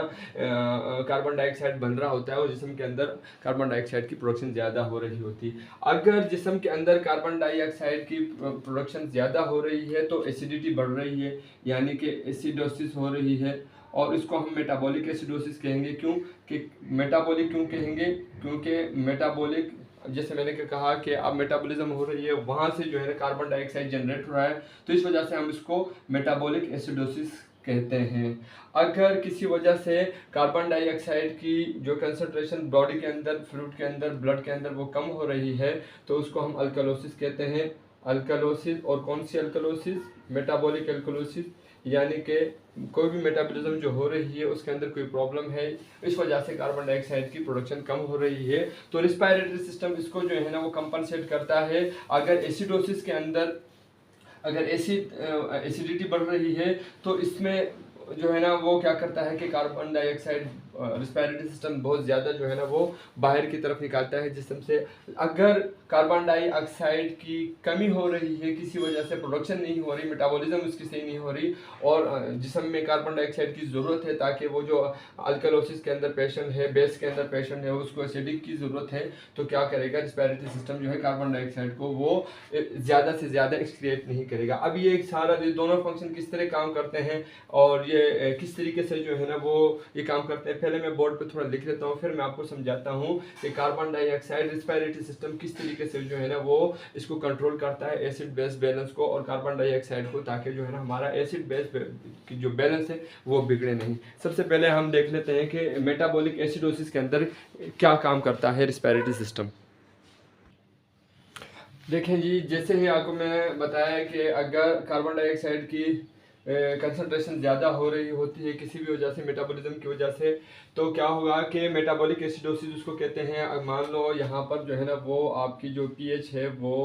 कार्बन डाइऑक्साइड बन रहा होता है और जिस्म के अंदर कार्बन डाइऑक्साइड की प्रोडक्शन ज़्यादा हो रही होती है। अगर जिस्म के अंदर कार्बन डाइऑक्साइड की प्रोडक्शन ज़्यादा हो रही है तो एसिडिटी बढ़ रही है, यानी कि एसिडोसिस हो रही है, और इसको हम मेटाबॉलिक एसिडोसिस कहेंगे। क्यों कि मेटाबॉलिक क्यों कहेंगे? क्योंकि मेटाबॉलिक, जैसे मैंने कहा कि अब मेटाबॉलिज्म हो रही है, वहाँ से जो है ना कार्बन डाइऑक्साइड जनरेट हो रहा है, तो इस वजह से हम इसको मेटाबॉलिक एसिडोसिस कहते हैं। अगर किसी वजह से कार्बन डाइऑक्साइड की जो कंसंट्रेशन बॉडी के अंदर, फ्लूइड के अंदर, ब्लड के अंदर वो कम हो रही है तो उसको हम अल्कलोसिस कहते हैं। अल्कलोसिस, और कौन सी अल्कलोसिस? मेटाबॉलिक अल्कलोसिस, यानी कि कोई भी मेटाबॉलिज्म जो हो रही है उसके अंदर कोई प्रॉब्लम है, इस वजह से कार्बन डाइऑक्साइड की प्रोडक्शन कम हो रही है। तो रिस्पायरेटरी सिस्टम इसको जो है ना वो कंपनसेट करता है। अगर एसिडोसिस के अंदर अगर एसिडिटी बढ़ रही है तो इसमें जो है ना वो क्या करता है कि कार्बन डाइऑक्साइड रिस्पायरेटरी सिस्टम बहुत ज़्यादा जो है ना वो बाहर की तरफ निकालता है जिस्म से। अगर कार्बन डाइऑक्साइड की कमी हो रही है, किसी वजह से प्रोडक्शन नहीं हो रही, मेटाबॉलिज्म उसकी सही नहीं हो रही, और जिस्म में कार्बन डाइऑक्साइड की ज़रूरत है ताकि वो जो अल्कलोसिस के अंदर पेशेंट है, बेस के अंदर पेशेंट है, उसको एसिडिक की ज़रूरत है, तो क्या करेगा रिस्पायरेटरी सिस्टम जो है कार्बन डाइऑक्साइड को वो ज़्यादा से ज़्यादा एक्सक्रिएट नहीं करेगा। अब ये सारा दोनों फंक्शन किस तरह काम करते हैं और ये किस तरीके से जो है ना वो ये काम करते हैं, पहले मैं बोर्ड पे थोड़ा लिख लेता हूँ, फिर मैं आपको समझाता हूँ कि कार्बन डाइऑक्साइड रिस्पायरेटरी सिस्टम किस तरीके से जो है ना वो इसको कंट्रोल करता है, एसिड बेस बैलेंस को और कार्बन डाइऑक्साइड को, ताकि जो है ना हमारा एसिड बेस की जो बैलेंस है वो बिगड़े नहीं। सबसे पहले हम देख लेते हैं कि मेटाबॉलिक एसिडोसिस के अंदर क्या काम करता है रिस्पायरेटरी सिस्टम। देखें जी, जैसे ही आपको मैं बताया कि अगर कार्बन डाइऑक्साइड की कंसंट्रेशन ज़्यादा हो रही होती है किसी भी वजह से, मेटाबॉलिज्म की वजह से, तो क्या होगा कि मेटाबॉलिक एसिडोसिस उसको कहते हैं। मान लो यहाँ पर जो है ना वो आपकी जो पीएच है वो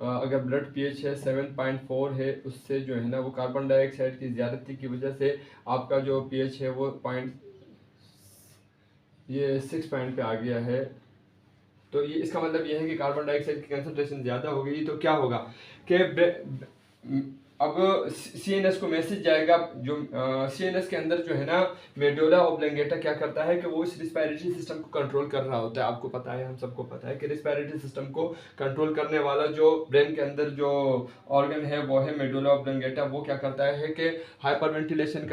अगर ब्लड पीएच है 7.4 है, उससे जो है ना वो कार्बन डाइऑक्साइड की ज़्यादती की वजह से आपका जो पीएच है वो ये 6 पॉइंट पे आ गया है। तो ये इसका मतलब ये है कि कार्बन डाइऑक्साइड की कंसंट्रेशन ज़्यादा हो गई, तो क्या होगा कि अब CNS को मैसेज जाएगा, जो CNS के अंदर जो है ना मेडुला ऑब्लंगेटा क्या करता है कि वो इस रिस्पायरेटरी सिस्टम को कंट्रोल कर रहा होता है। आपको पता है, हम सबको पता है कि रिस्पायरेटरी सिस्टम को कंट्रोल करने वाला जो ब्रेन के अंदर जो ऑर्गन है वो है मेडुला ऑब्लंगेटा। वो क्या करता है कि हाइपर वेंटिलेशन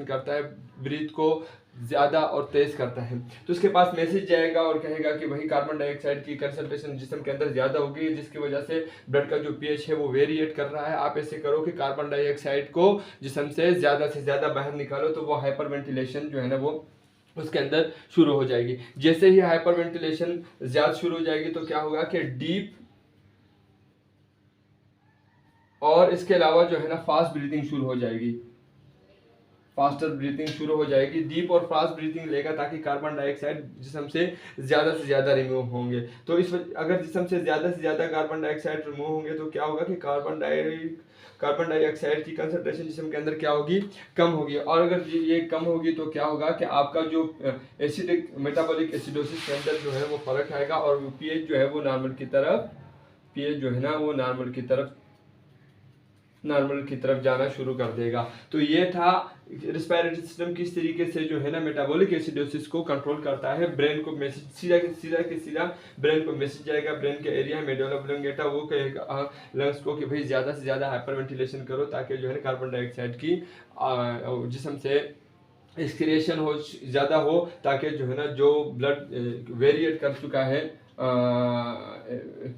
करता है, ब्रीथ को ज़्यादा और तेज़ करता है। तो उसके पास मैसेज जाएगा और कहेगा कि वही कार्बन डाइऑक्साइड की कंसंट्रेशन जिस्म के अंदर ज़्यादा हो गई है, जिसकी वजह से ब्लड का जो पीएच है वो वेरिएट कर रहा है। आप ऐसे करो कि कार्बन डाइऑक्साइड को जिस्म से ज़्यादा बाहर निकालो, तो वो हाइपर वेंटिलेशन जो है ना वो उसके अंदर शुरू हो जाएगी। जैसे ही हाइपर वेंटिलेशन ज़्यादा शुरू हो जाएगी तो क्या होगा कि डीप और इसके अलावा जो है ना फास्ट ब्रीथिंग शुरू हो जाएगी, फास्टर ब्रीथिंग शुरू हो जाएगी। डीप और फास्ट ब्रीथिंग लेगा ताकि कार्बन डाइऑक्साइड जिस्म से ज़्यादा रिमूव होंगे। तो अगर जिस्म से ज़्यादा कार्बन डाइऑक्साइड रिमूव होंगे तो क्या होगा कि कार्बन डाइऑक्साइड की कंसंट्रेशन जिस्म के अंदर क्या होगी, कम होगी। और अगर ये कम होगी तो क्या होगा कि आपका जो एसिडिक मेटाबॉलिक एसिडोसिस के अंदर जो है वो फर्क आएगा और पीएच जो है वो नॉर्मल की तरफ जाना शुरू कर देगा। तो ये था रिस्पायरेटरी सिस्टम किस तरीके से जो है ना मेटाबॉलिक एसिडोसिस को कंट्रोल करता है। ब्रेन को मैसेज सीधा ब्रेन को मैसेज जाएगा, ब्रेन के एरिया मेडुला ऑब्लोंगेटा वो कहेगा लंग्स को कि भाई ज़्यादा से ज़्यादा हाइपर वेंटिलेशन करो ताकि जो है ना कार्बन डाइऑक्साइड की जिस्म से एक्सक्रिएशन हो ज़्यादा हो, ताकि जो है ना जो ब्लड वेरिएट कर चुका है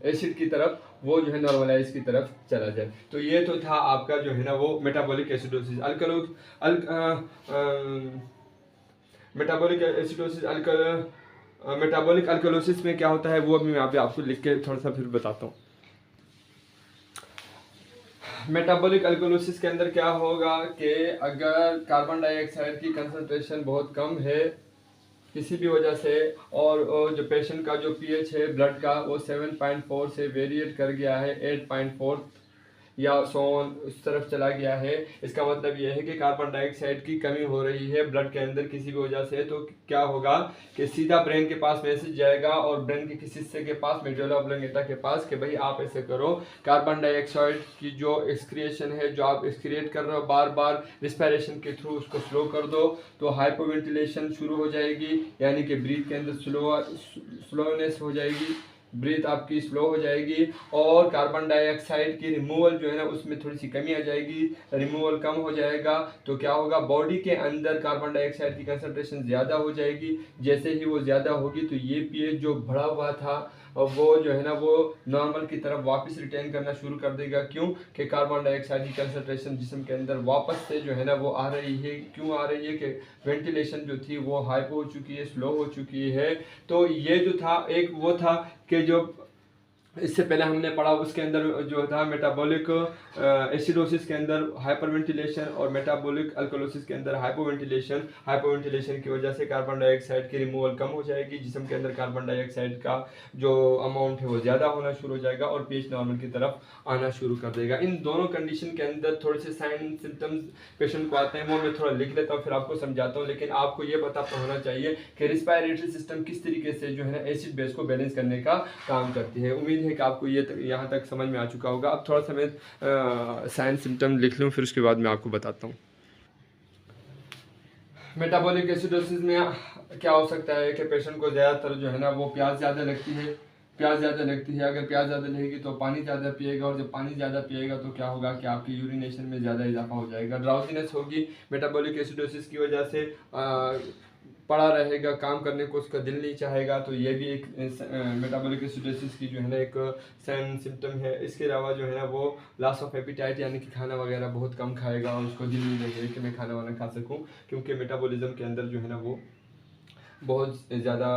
एसिड की तरफ वो जो है नॉर्मलाइज की तरफ चला जाए। तो ये तो था आपका जो है ना वो मेटाबॉलिक एसिडोसिस। मेटाबॉलिक अल्कलोसिस में क्या होता है वो अभी मैं यहाँ पे आपको लिख के थोड़ा सा फिर बताता हूँ। मेटाबॉलिक अल्कलोसिस के अंदर क्या होगा कि अगर कार्बन डाइऑक्साइड की कंसंट्रेशन बहुत कम है किसी भी वजह से और जो पेशेंट का जो पीएच है ब्लड का वो 7.4 से वेरिएट कर गया है 8.4 या सोन उस तरफ चला गया है, इसका मतलब यह है कि कार्बन डाइऑक्साइड की कमी हो रही है ब्लड के अंदर किसी भी वजह से। तो क्या होगा कि सीधा ब्रेन के पास मैसेज जाएगा और ब्रेन के किसी हिस्से के पास मेडुला ऑब्लोंगेटा के पास कि भाई आप ऐसे करो, कार्बन डाइऑक्साइड की जो एक्सक्रिएशन है जो आप एक्सक्रिएट कर रहे हो बार बार रिस्पायरेशन के थ्रू उसको स्लो कर दो। तो हाइपोवेंटिलेशन शुरू हो जाएगी, यानी कि ब्रीथ के अंदर स्लोनेस हो जाएगी, ब्रीथ आपकी स्लो हो जाएगी और कार्बन डाइऑक्साइड की रिमूवल जो है ना उसमें थोड़ी सी कमी आ जाएगी, रिमूवल कम हो जाएगा। तो क्या होगा, बॉडी के अंदर कार्बन डाइऑक्साइड की कंसंट्रेशन ज़्यादा हो जाएगी। जैसे ही वो ज़्यादा होगी तो ये पीएच जो बढ़ा हुआ था और वो जो है ना वो नॉर्मल की तरफ वापस रिटर्न करना शुरू कर देगा। क्यों कि कार्बन डाइऑक्साइड की कंसंट्रेशन जिस्म के अंदर वापस से जो है ना वो आ रही है। क्यों आ रही है कि वेंटिलेशन जो थी वो हाइपो हो चुकी है, स्लो हो चुकी है। तो ये जो था एक वो था कि जो इससे पहले हमने पढ़ा उसके अंदर जो था मेटाबॉलिक एसिडोसिस के अंदर हाइपरवेंटिलेशन और मेटाबॉलिक अल्कलोसिस के अंदर हाइपोवेंटिलेशन की वजह से कार्बन डाइऑक्साइड की रिमूवल कम हो जाएगी, जिस्म के अंदर कार्बन डाइऑक्साइड का जो अमाउंट है वो ज़्यादा होना शुरू हो जाएगा और पीएच नॉर्मल की तरफ आना शुरू कर देगा। इन दोनों कंडीशन के अंदर थोड़े से साइन सिम्टम्स पेशेंट को आते हैं, वो मैं थोड़ा लिख लेता हूँ फिर आपको समझाता हूँ। लेकिन आपको ये पता होना चाहिए कि रिस्पायरेटरी सिस्टम किस तरीके से जो है ना एसिड बेस को बैलेंस करने का काम करती है। उम्मीद है कि आपको ये यहाँ तक समझ में आ चुका होगा। अब थोड़ा सा मैं साइन सिम्टम लिख लूँ फिर उसके बाद मैं आपको बताता हूँ। मेटाबॉलिक एसिडोसिस में क्या हो सकता है कि पेशेंट को ज़्यादातर जो है ना वो प्यास ज़्यादा लगती है। अगर प्यास ज़्यादा लगेगी तो पानी ज़्यादा पिएगा और जब पानी ज़्यादा पिएगा तो क्या होगा कि आपकी यूरिनेशन में ज़्यादा इजाफा हो जाएगा। ड्राउजीनेस होगी मेटाबॉलिक एसिडोसिस की वजह से, पड़ा रहेगा, काम करने को उसका दिल नहीं चाहेगा। तो ये भी एक मेटाबॉलिक एसिडोसिस की जो है ना एक साइन सिम्टम है। इसके अलावा जो है ना वो लॉस ऑफ एपिटाइट, यानी कि खाना वगैरह बहुत कम खाएगा और उसको दिल नहीं लगेगा कि मैं खाना वाना खा सकूं, क्योंकि मेटाबॉलिज्म के अंदर जो है ना वो बहुत ज़्यादा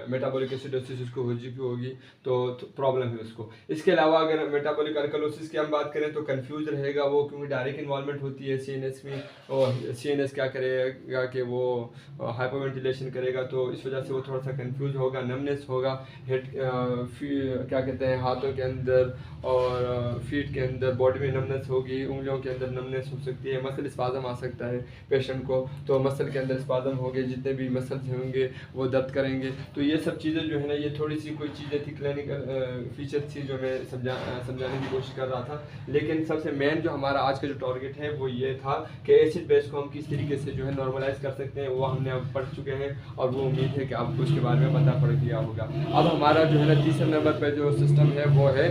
मेटाबॉलिक एसिडोसिस उसको हो चुकी होगी तो प्रॉब्लम है उसको। इसके अलावा अगर मेटाबॉलिक अल्कलोसिस की हम बात करें तो कंफ्यूज रहेगा वो, क्योंकि डायरेक्ट इन्वॉल्वमेंट होती है सीएनएस में और सीएनएस क्या करेगा कि वो हाइपोवेंटिलेशन करेगा, तो इस वजह से वो थोड़ा सा कंफ्यूज होगा, नमनेस होगा, हेड क्या कहते हैं हाथों के अंदर और फीट के अंदर, बॉडी में नमनेस होगी, उंगलियों के अंदर नमनेस हो सकती है, मसल स्पाज़म आ सकता है पेशेंट को, तो मसल के अंदर स्पाज़म होंगे, जितने भी मसल्स होंगे वो दर्द करेंगे। तो ये सब चीज़ें जो है ना ये थोड़ी सी कोई चीज़ें थी क्लिनिकल फीचर थी जो मैं समझाने की कोशिश कर रहा था। लेकिन सबसे मेन जो हमारा आज का जो टारगेट है वो ये था कि एसिड बेस को हम किस तरीके से जो है नॉर्मलाइज कर सकते हैं, वो हमने अब पढ़ चुके हैं और वो उम्मीद है कि आपको उसके बारे में पता पड़ गया होगा। अब हमारा जो है ना तीसरे नंबर पर जो सिस्टम है वो है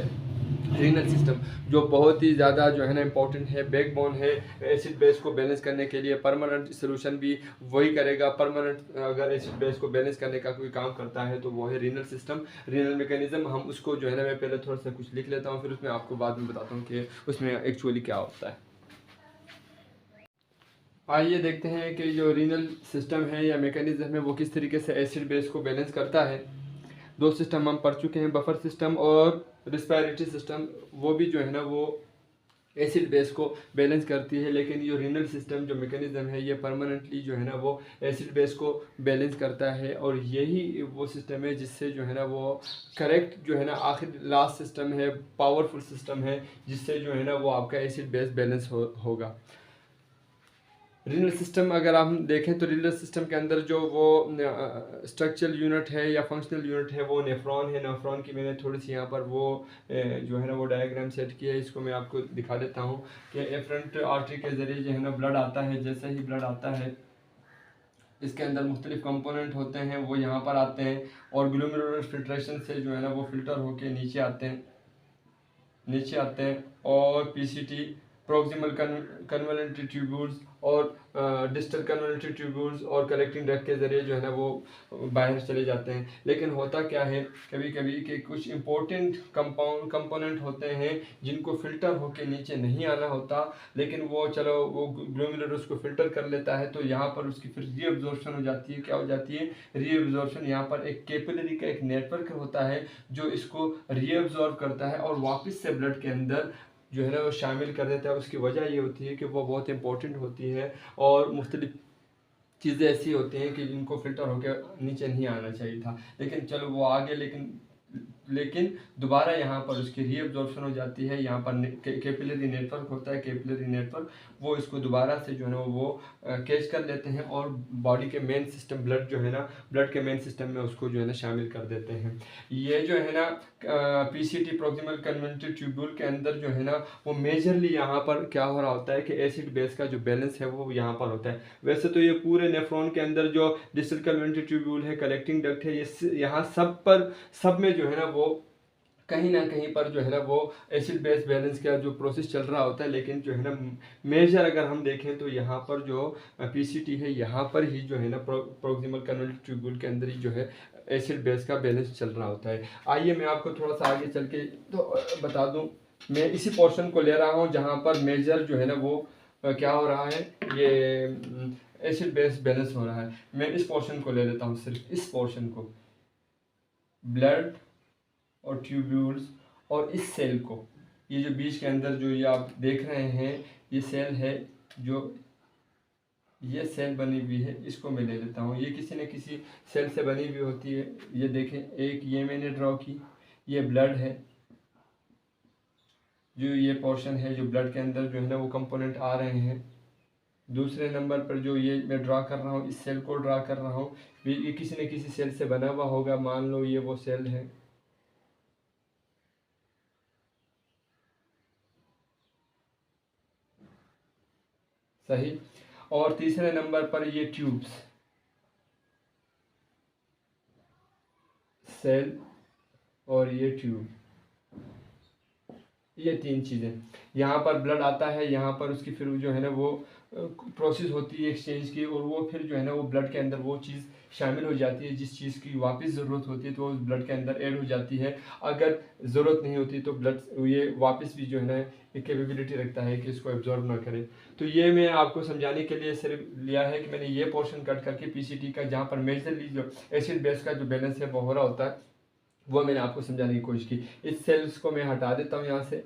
रीनल सिस्टम जो बहुत ही ज़्यादा जो है ना इम्पोर्टेंट है, बैकबोन है एसिड बेस को बैलेंस करने के लिए। परमानेंट सोल्यूशन भी वही करेगा। परमानेंट अगर एसिड बेस को बैलेंस करने का कोई काम करता है तो वो है रीनल सिस्टम, रीनल मैकेनिज्म। हम उसको जो है ना, मैं पहले थोड़ा सा कुछ लिख लेता हूँ, फिर उसमें आपको बाद में बताता हूँ कि उसमें एक्चुअली क्या होता है। आइए देखते हैं कि जो रीनल सिस्टम है या मैकेनिज्म है वो किस तरीके से एसिड बेस को बैलेंस करता है। दो सिस्टम हम पढ़ चुके हैं, बफर सिस्टम और रिस्पायरेटरी सिस्टम। वो भी जो है ना वो एसिड बेस को बैलेंस करती है, लेकिन ये रीनल सिस्टम जो मैकेनिज्म है ये परमानेंटली जो है ना वो एसिड बेस को बैलेंस करता है। और यही वो सिस्टम है जिससे जो है ना वो करेक्ट जो है ना आखिर लास्ट सिस्टम है, पावरफुल सिस्टम है, जिससे जो है ना वो आपका एसिड बेस बैलेंस होगा। रीनल सिस्टम अगर हम देखें तो रीनल सिस्टम के अंदर जो वो स्ट्रक्चरल यूनिट है या फंक्शनल यूनिट है वो नेफ्रॉन है। नेफ्रॉन की मैंने थोड़ी सी यहाँ पर वो जो है ना वो डायग्राम सेट किया है, इसको मैं आपको दिखा देता हूँ कि एफरेंट आर्टरी के ज़रिए जो है ना ब्लड आता है। जैसे ही ब्लड आता है इसके अंदर मुख्तलिफ कंपोनेंट होते हैं, वो यहाँ पर आते हैं और ग्लोमेरुलर फिल्ट्रेशन से जो है ना वो फिल्टर होके नीचे आते हैं और पीसीटी, प्रॉक्सिमल कन्वोलेंटेड ट्यूब्यूल्स और डिस्टल कन्वोलेंटेड ट्यूब्यूल्स और कलेक्टिंग डक्ट के ज़रिए जो है ना वो बाहर चले जाते हैं। लेकिन होता क्या है कभी कभी कि कुछ इंपॉर्टेंट कंपोनेंट होते हैं जिनको फ़िल्टर होके नीचे नहीं आना होता, लेकिन वो चलो वो ग्लोमेरुलर उसको फ़िल्टर कर लेता है, तो यहाँ पर उसकी फिर रीअब्जॉर्प्शन हो जाती है। क्या हो जाती है? रीअब्जॉर्प्शन। यहाँ पर एक कैपिलरी का एक नेटवर्क होता है जो इसको रीअब्जॉर्ब करता है और वापस से ब्लड के अंदर जो है ना वो शामिल कर देता है। उसकी वजह ये होती है कि वो बहुत इंपॉर्टेंट होती है और मुख्तलिफ चीज़ें ऐसी होती हैं कि जिनको फ़िल्टर होकर नीचे नहीं आना चाहिए था, लेकिन चलो वो आ गए। लेकिन दोबारा यहाँ पर उसकी रीअब्जॉर्प्शन हो जाती है। यहाँ पर कैपिलरी नेटवर्क होता है, कैपिलरी नेटवर्क वो इसको दोबारा से जो है ना वो कैच कर लेते हैं और बॉडी के मेन सिस्टम ब्लड जो है ना ब्लड के मेन सिस्टम में उसको जो है ना शामिल कर देते हैं। ये जो है ना पीसीटी, प्रॉक्सिमल कन्वोलेंटेड ट्यूब्यूल के अंदर जो है ना वो मेजरली यहाँ पर क्या हो रहा होता है कि एसिड बेस का जो बैलेंस है वो यहाँ पर होता है। वैसे तो ये पूरे नेफ्रॉन के अंदर जो डिस्टल कन्वोलेंटेड ट्यूब्यूल है, कलेक्टिंग डक्ट है, ये यहाँ सब में जो है ना वो कहीं ना कहीं पर जो है ना वो एसिड बेस बैलेंस का जो प्रोसेस चल रहा होता है। लेकिन जो है ना मेजर अगर हम देखें तो यहाँ पर जो पीसीटी है यहाँ पर ही जो है ना प्रॉक्सिमल कन्वोलेंटेड ट्यूब्यूल के अंदर ही जो है एसिड बेस का बैलेंस चल रहा होता है। आइए मैं आपको थोड़ा सा आगे चल के तो बता दूं। मैं इसी पोर्शन को ले रहा हूँ जहाँ पर मेजर जो है ना वो क्या हो रहा है, ये एसिड बेस बैलेंस हो रहा है। मैं इस पोर्शन को ले लेता हूँ, सिर्फ इस पोर्शन को, ब्लड और ट्यूब्यूल्स और इस सेल को। ये जो बीच के अंदर जो ये आप देख रहे हैं ये सेल है, जो ये सेल बनी हुई है, इसको मैं ले लेता हूँ। ये किसी न किसी सेल से बनी हुई होती है। ये देखें, एक ये मैंने ड्रॉ की, ये ब्लड है, जो ये पोर्शन है जो ब्लड के अंदर जो है ना वो कंपोनेंट आ रहे हैं। दूसरे नंबर पर जो ये मैं ड्रा कर रहा हूँ, इस सेल को ड्रा कर रहा हूँ, ये किसी न किसी सेल से बना हुआ होगा। मान लो ये वो सेल है, सही। और तीसरे नंबर पर ये ट्यूब्स, सेल और ये ट्यूब, ये तीन चीज़ें। यहाँ पर ब्लड आता है, यहाँ पर उसकी फिर जो है ना वो प्रोसेस होती है एक्सचेंज की, और वो फिर जो है ना वो ब्लड के अंदर वो चीज़ शामिल हो जाती है जिस चीज़ की वापस ज़रूरत होती है तो वो ब्लड के अंदर ऐड हो जाती है। अगर ज़रूरत नहीं होती तो ब्लड ये वापस भी जो है ना एक कैपेबिलिटी रखता है कि इसको एब्जॉर्ब ना करे। तो ये मैं आपको समझाने के लिए सिर्फ लिया है कि मैंने ये पोर्शन कट करके पीसीटी का, जहाँ पर मेजरली जो एसिड बेस का जो बैलेंस है वो हो रहा होता है, वो मैंने आपको समझाने की कोशिश की। इस सेल्स को मैं हटा देता हूँ यहाँ से,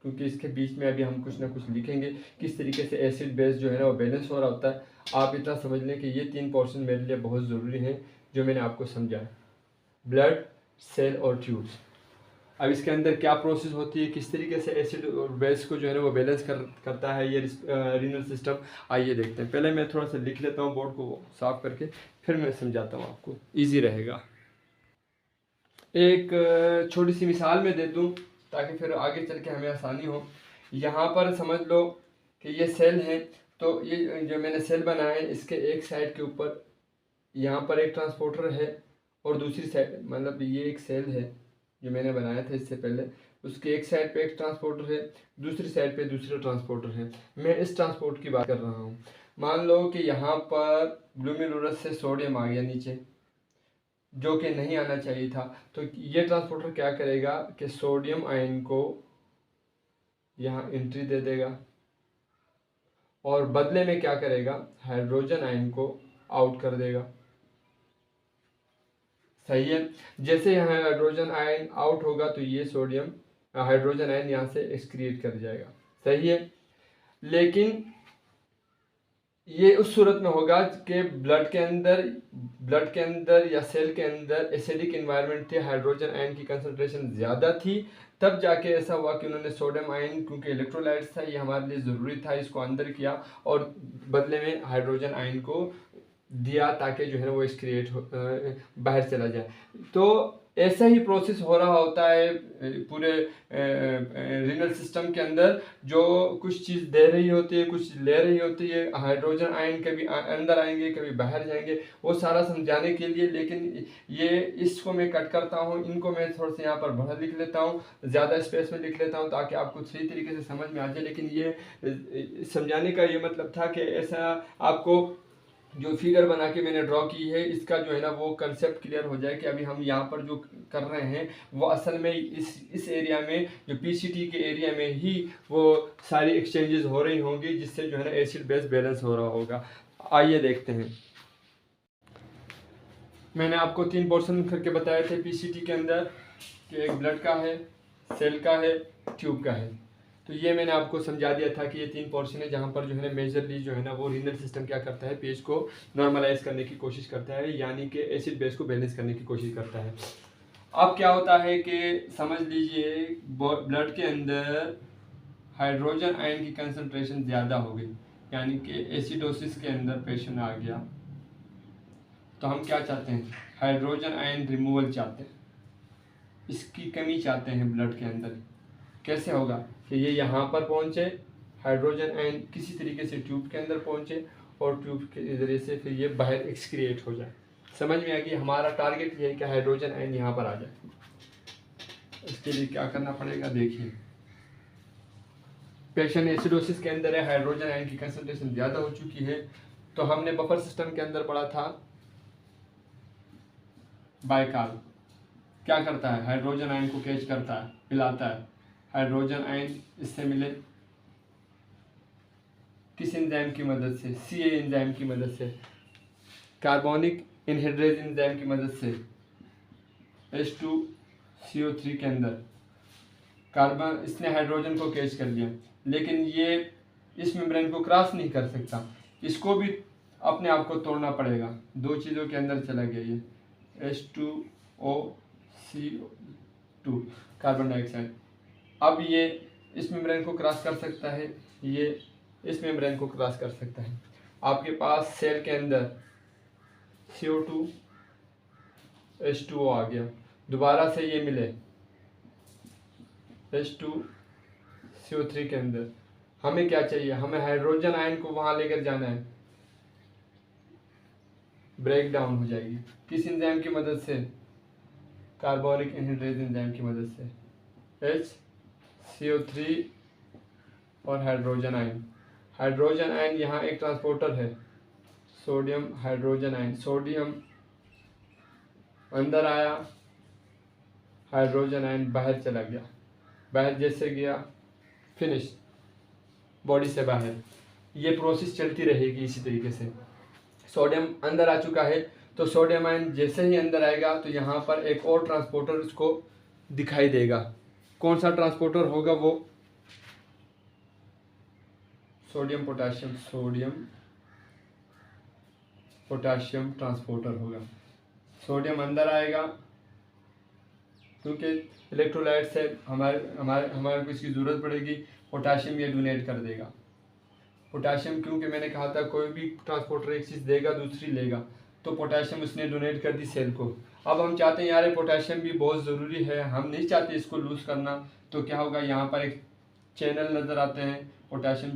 क्योंकि इसके बीच में अभी हम कुछ ना कुछ लिखेंगे किस तरीके से एसिड बेस जो है ना वो बैलेंस हो रहा होता है। आप इतना समझ लें कि ये तीन पोर्शन मेरे लिए बहुत ज़रूरी हैं जो मैंने आपको समझा, ब्लड, सेल और ट्यूब्स। अब इसके अंदर क्या प्रोसेस होती है, किस तरीके से एसिड और बेस को जो है ना वो बैलेंस करता है ये रीनल सिस्टम, आइए देखते हैं। पहले मैं थोड़ा सा लिख लेता हूँ बोर्ड को साफ करके, फिर मैं समझाता हूँ, आपको ईजी रहेगा। एक छोटी सी मिसाल में दे दूँ ताकि फिर आगे चल के हमें आसानी हो। यहाँ पर समझ लो कि ये सेल है, तो ये जो मैंने सेल बनाया है इसके एक साइड के ऊपर यहाँ पर एक ट्रांसपोर्टर है और दूसरी साइड, मतलब ये एक सेल है जो मैंने बनाया था इससे पहले, उसके एक साइड पे एक ट्रांसपोर्टर है, दूसरी साइड पे दूसरा ट्रांसपोर्टर है। मैं इस ट्रांसपोर्ट की बात कर रहा हूँ। मान लो कि यहाँ पर ग्लूमेरुलस से सोडियम आ गया नीचे, जो कि नहीं आना चाहिए था। तो ये ट्रांसपोर्टर क्या करेगा कि सोडियम आयन को यहाँ एंट्री दे देगा और बदले में क्या करेगा, हाइड्रोजन आयन को आउट कर देगा। सही है। जैसे यहाँ हाइड्रोजन आयन आउट होगा तो ये सोडियम हाइड्रोजन आयन यहाँ से एक्सक्रीट कर जाएगा। सही है। लेकिन ये उस सूरत में होगा कि ब्लड के अंदर या सेल के अंदर एसिडिक एनवायरनमेंट थे, हाइड्रोजन आयन की कंसंट्रेशन ज़्यादा थी, तब जाके ऐसा हुआ कि उन्होंने सोडियम आयन, क्योंकि इलेक्ट्रोलाइट्स था, ये हमारे लिए ज़रूरी था, इसको अंदर किया और बदले में हाइड्रोजन आयन को दिया ताकि जो है ना वो एक्सक्रिएट बाहर चला जाए। तो ऐसा ही प्रोसेस हो रहा होता है पूरे रीनल सिस्टम के अंदर। जो कुछ चीज़ दे रही होती है, कुछ ले रही होती है, हाइड्रोजन आयन कभी अंदर आएंगे कभी बाहर जाएंगे, वो सारा समझाने के लिए। लेकिन ये इसको मैं कट करता हूँ, इनको मैं थोड़ा सा यहाँ पर बड़ा लिख लेता हूँ, ज़्यादा स्पेस में लिख लेता हूँ ताकि आपको सही तरीके से समझ में आ जाए। लेकिन ये समझाने का ये मतलब था कि ऐसा आपको जो फिगर बना के मैंने ड्रॉ की है, इसका जो है ना वो कंसेप्ट क्लियर हो जाए कि अभी हम यहाँ पर जो कर रहे हैं वो असल में इस एरिया में, जो पीसीटी के एरिया में ही वो सारी एक्सचेंजेस हो रही होंगी, जिससे जो है ना एसिड बेस बैलेंस हो रहा होगा। आइए देखते हैं। मैंने आपको 3 पोर्शन करके बताए थे पीसीटी के अंदर कि एक ब्लड का है, सेल का है, ट्यूब का है। तो ये मैंने आपको समझा दिया था कि ये 3 पोर्शन है जहाँ पर जो है ना मेजरली जो है ना वो रीनल सिस्टम क्या करता है, पेज को नॉर्मलाइज करने की कोशिश करता है, यानी कि एसिड बेस को बैलेंस करने की कोशिश करता है। अब क्या होता है कि समझ लीजिए ब्लड के अंदर हाइड्रोजन आयन की कंसंट्रेशन ज़्यादा हो गई, यानी कि एसिडोसिस के अंदर पेशेंट आ गया। तो हम क्या चाहते हैं, हाइड्रोजन आयन रिमूवल चाहते हैं, इसकी कमी चाहते हैं ब्लड के अंदर। कैसे होगा कि ये यहाँ पर पहुँचे, हाइड्रोजन आयन किसी तरीके से ट्यूब के अंदर पहुँचे और ट्यूब के ज़रिए से फिर ये बाहर एक्सक्रिएट हो जाए। समझ में आ गई, हमारा टारगेट ये है कि हाइड्रोजन आयन यहाँ पर आ जाए। इसके लिए क्या करना पड़ेगा, देखिए पेशेंट एसिडोसिस के अंदर है, हाइड्रोजन आयन की कंसंट्रेशन ज़्यादा हो चुकी है। तो हमने बफर सिस्टम के अंदर पढ़ा था बाइकार्ब क्या करता है, हाइड्रोजन आयन को कैच करता है, पिलाता है। हाइड्रोजन आयन इससे मिले किस एंजाइम की मदद से, सीए एंजाइम की मदद से, कार्बोनिक एनहाइड्रेज एंजाइम की मदद से। H2CO3 के अंदर कार्बन, इसने हाइड्रोजन को कैच कर लिया, लेकिन ये इस मेम्ब्रेन को क्रॉस नहीं कर सकता, इसको भी अपने आप को तोड़ना पड़ेगा। 2 चीज़ों के अंदर चला गया ये H2O CO2 कार्बन डाइऑक्साइड। अब ये इस मेम्ब्रेन को क्रॉस कर सकता है, ये इस मेम्ब्रेन को क्रॉस कर सकता है। आपके पास सेल के अंदर CO2 H2O आ गया, दोबारा से ये मिले H2CO3 के अंदर। हमें क्या चाहिए, हमें हाइड्रोजन आयन को वहाँ लेकर जाना है, ब्रेक डाउन हो जाएगी किस एंजाइम की मदद से, कार्बोनिक एनहाइड्रेज एंजाइम की मदद से। HCO3 और हाइड्रोजन आयन, हाइड्रोजन आयन यहाँ एक ट्रांसपोर्टर है, सोडियम हाइड्रोजन आयन, सोडियम अंदर आया, हाइड्रोजन आयन बाहर चला गया, बाहर जैसे गया फिनिश, बॉडी से बाहर। ये प्रोसेस चलती रहेगी इसी तरीके से। सोडियम अंदर आ चुका है, तो सोडियम आयन जैसे ही अंदर आएगा तो यहाँ पर एक और ट्रांसपोर्टर उसको दिखाई देगा। कौन सा ट्रांसपोर्टर होगा, वो सोडियम पोटाशियम ट्रांसपोर्टर होगा। सोडियम अंदर आएगा क्योंकि इलेक्ट्रोलाइट से हमारे को इसकी ज़रूरत पड़ेगी, पोटाशियम ये डोनेट कर देगा। पोटाशियम, क्योंकि मैंने कहा था कोई भी ट्रांसपोर्टर एक चीज़ देगा दूसरी लेगा, तो पोटाशियम उसने डोनेट कर दी सेल को। अब हम चाहते हैं यार ये पोटाशियम भी बहुत ज़रूरी है, हम नहीं चाहते इसको लूज़ करना, तो क्या होगा, यहाँ पर एक चैनल नज़र आते हैं, पोटाशियम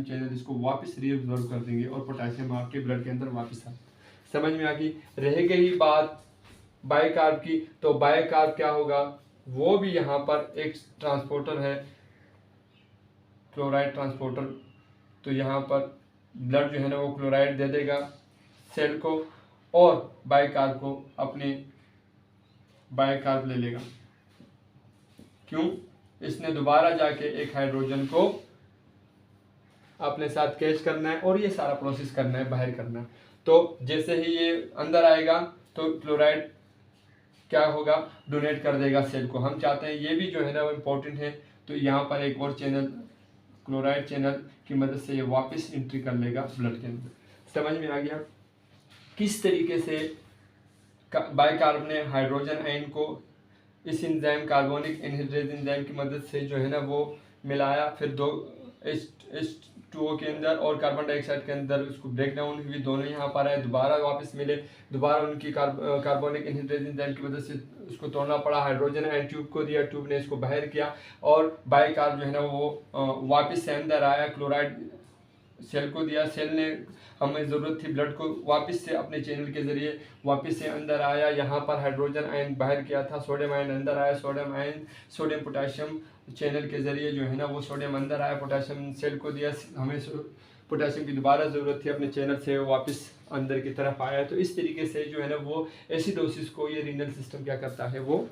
चैनल इसको वापस रीअब्जॉर्ब कर देंगे और पोटाशियम आपके ब्लड के अंदर वापस आ। समझ में आ गई। रह गई बात बाइकार्ब की, तो बाइकार्ब क्या होगा, वो भी यहाँ पर एक ट्रांसपोर्टर है, क्लोराइड ट्रांसपोर्टर। तो यहाँ पर ब्लड जो है ना वो क्लोराइड दे देगा सेल को और बाइकार्ब को अपने बाइकार्ब ले लेगा। क्यों? इसने दोबारा जाके एक हाइड्रोजन को अपने साथ कैच करना है और ये सारा प्रोसेस करना है, बाहर करना है। तो जैसे ही ये अंदर आएगा तो क्लोराइड क्या होगा, डोनेट कर देगा सेल को। हम चाहते हैं ये भी जो है ना वो इम्पोर्टेंट है। तो यहाँ पर एक और चैनल, क्लोराइड चैनल की मदद से ये वापस एंट्री कर लेगा ब्लड के अंदर। समझ में आ गया किस तरीके से बाइकार्ब ने हाइड्रोजन आयन को इस एंजाइम कार्बोनिक एनहाइड्रेज एंजाइम की मदद से जो है ना वो मिलाया, फिर दो H2O के अंदर और कार्बन डाइऑक्साइड के अंदर उसको ब्रेक डाउन हुई, दोनों यहाँ पर आए, दोबारा वापस मिले, दोबारा उनकी कार्बोनिक एनहाइड्रेज एंजाइम की मदद से उसको तोड़ना पड़ा, हाइड्रोजन आयन ट्यूब को दिया, ट्यूब ने इसको बाहर किया और बाइकार्ब जो है ना वो वापस से अंदर आया, क्लोराइड सेल को दिया, सेल ने हमें ज़रूरत थी ब्लड को, वापस से अपने चैनल के ज़रिए वापस से अंदर आया, यहाँ पर हाइड्रोजन आयन बाहर किया था, सोडियम आयन अंदर आया, sodium ion sodium potassium channel के ज़रिए जो है ना वो सोडियम अंदर आया, पोटेशियम सेल को दिया, हमें पोटेशियम की दोबारा ज़रूरत थी, अपने चैनल से वापस अंदर की तरफ आया। तो इस तरीके से जो है ना वो एसिडोसिस को ये रीनल सिस्टम क्या करता है, वो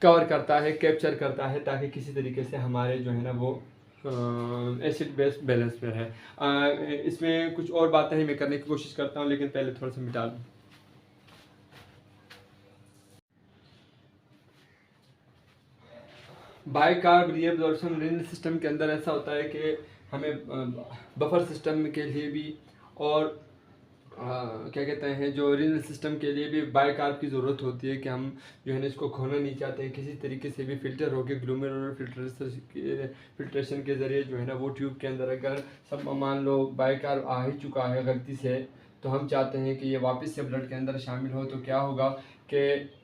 कवर करता है, कैप्चर करता है, ताकि किसी तरीके से हमारे जो है ना वो एसिड बेस बैलेंस में है। इसमें कुछ और बातें हैं मैं करने की कोशिश करता हूँ, लेकिन पहले थोड़ा सा मिटा दूँ। बाइकार्ब रीअब्जॉर्प्शन रीनल सिस्टम के अंदर ऐसा होता है कि हमें बफर सिस्टम के लिए भी और क्या कहते हैं जो रीनल सिस्टम के लिए भी बाइकार्ब की ज़रूरत होती है कि हम जो है ना इसको खोना नहीं चाहते हैं, किसी तरीके से भी फिल्टर होकर ग्लोमेरुलर फिल्ट्रेशन के ज़रिए जो है ना वो ट्यूब के अंदर अगर सब मान लो बाइकार्ब आ ही चुका है गलती से, तो हम चाहते हैं कि ये वापस से ब्लड के अंदर शामिल हो। तो क्या होगा कि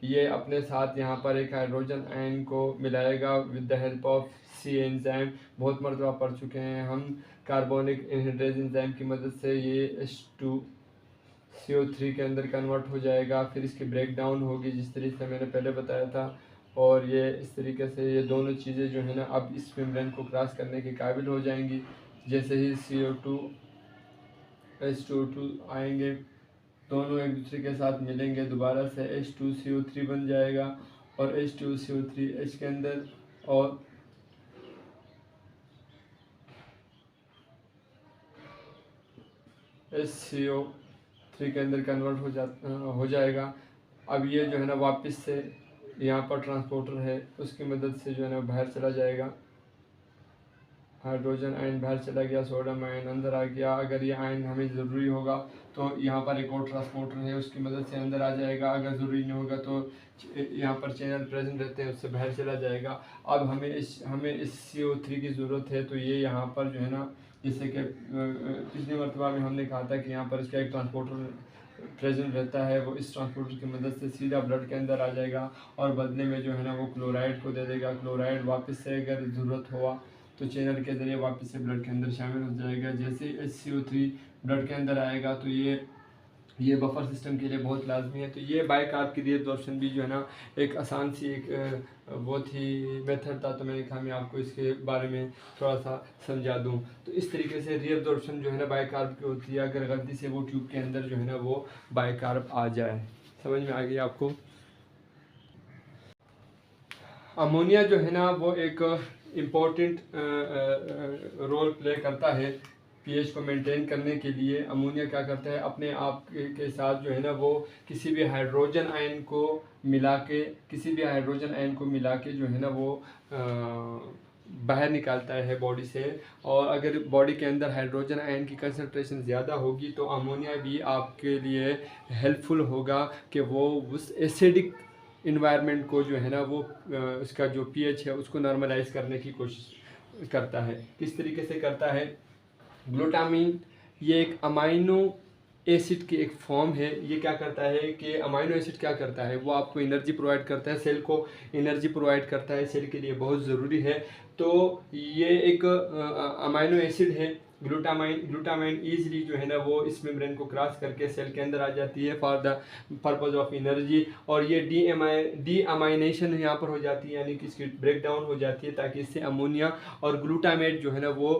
ये अपने साथ यहाँ पर एक हाइड्रोजन आयन को मिलाएगा with the help of C enzyme. बहुत मरतबा पढ़ चुके हैं हम, कार्बोनिक एनहाइड्रेज एंजाइम की मदद से ये H2CO3 के अंदर कन्वर्ट हो जाएगा, फिर इसकी ब्रेक डाउन होगी जिस तरीके से मैंने पहले बताया था, और ये इस तरीके से ये दोनों चीज़ें जो है ना अब इस मेम्ब्रेन को क्रॉस करने के काबिल हो जाएंगी। जैसे ही CO2 H2O2 आएंगे, दोनों एक दूसरे के साथ मिलेंगे, दोबारा से H2CO3 बन जाएगा और H2CO3 H के अंदर और HCO3 के अंदर कन्वर्ट हो जाएगा। अब ये जो है ना वापस से यहाँ पर ट्रांसपोर्टर है, उसकी मदद से जो है ना बाहर चला जाएगा, हाइड्रोजन आयन बाहर चला गया, सोडियम आयन अंदर आ गया। अगर ये आयन हमें ज़रूरी होगा तो यहाँ पर एक और ट्रांसपोर्टर है, उसकी मदद से अंदर आ जाएगा, अगर ज़रूरी नहीं होगा तो यहाँ पर चैनल प्रेजेंट रहते हैं, उससे बाहर चला जाएगा। अब हमें इस CO3 की ज़रूरत है, तो ये यहाँ पर जो है ना, जैसे कि पिछली मरतबा में हमने कहा था कि यहाँ पर इसका एक ट्रांसपोर्टर प्रेजेंट रहता है, वो इस ट्रांसपोर्टर की मदद से सीधा ब्लड के अंदर आ जाएगा और बदले में जो है ना वो क्लोराइड को दे देगा। क्लोराइड वापस से अगर ज़रूरत हुआ तो चैनल के ज़रिए वापस से ब्लड के अंदर शामिल हो जाएगा। जैसे ही HCO3 ब्लड के अंदर आएगा तो ये बफर सिस्टम के लिए बहुत लाजमी है। तो ये बाइकार्ब की रीअब्जॉर्प्शन भी जो है ना एक आसान सी एक बहुत ही मेथड था, तो मैंने कहा मैं आपको इसके बारे में थोड़ा सा समझा दूं। तो इस तरीके से रीअब्जॉर्प्शन जो है ना बाइकार्ब की होती है, अगर गलती से वो ट्यूब के अंदर जो है ना वो बाइकार्ब आ जाए। समझ में आ गई आपको? अमोनिया जो है ना वो एक इम्पोर्टेंट रोल प्ले करता है पीएच को मेंटेन करने के लिए। अमोनिया क्या करता है, अपने आप के साथ जो है ना वो किसी भी हाइड्रोजन आयन को मिला के जो है ना वो बाहर निकालता है बॉडी से। और अगर बॉडी के अंदर हाइड्रोजन आयन की कंसंट्रेशन ज़्यादा होगी तो अमोनिया भी आपके लिए हेल्पफुल होगा कि वो उस एसिडिक इन्वायरमेंट को जो है ना वो इसका जो पीएच है उसको नॉर्मलाइज करने की कोशिश करता है। किस तरीके से करता है? ग्लूटामीन ये एक अमाइनो एसिड की एक फॉर्म है। ये क्या करता है कि अमाइनो एसिड क्या करता है, वो आपको एनर्जी प्रोवाइड करता है, सेल को एनर्जी प्रोवाइड करता है, सेल के लिए बहुत ज़रूरी है। तो ये एक अमाइनो एसिड है। ग्लूटामाइन ईजिली जो है ना वो इस मेम्ब्रेन को क्रॉस करके सेल के अंदर आ जाती है for the purpose of energy, और ये डी अमाइनेशन यहाँ पर हो जाती है, यानी कि इसकी ब्रेक डाउन हो जाती है, ताकि इससे अमोनिया और ग्लूटामेट जो है ना वो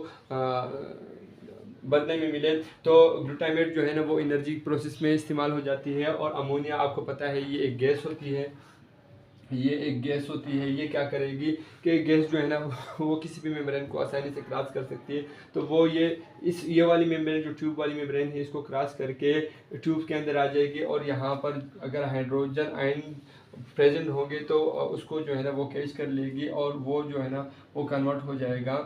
बदले में मिले। तो ग्लूटामेट जो है ना वो एनर्जी प्रोसेस में इस्तेमाल हो जाती है, और अमोनिया आपको पता है ये एक गैस होती है। ये क्या करेगी कि गैस जो है ना वो किसी भी मेम्ब्रेन को आसानी से क्रॉस कर सकती है। तो वो ये वाली मेम्ब्रेन, जो ट्यूब वाली मेम्ब्रेन है, इसको क्रॉस करके ट्यूब के अंदर आ जाएगी, और यहाँ पर अगर हाइड्रोजन आयन प्रेजेंट होंगे तो उसको जो है ना वो कैच कर लेगी, और वो जो है ना वो कन्वर्ट हो जाएगा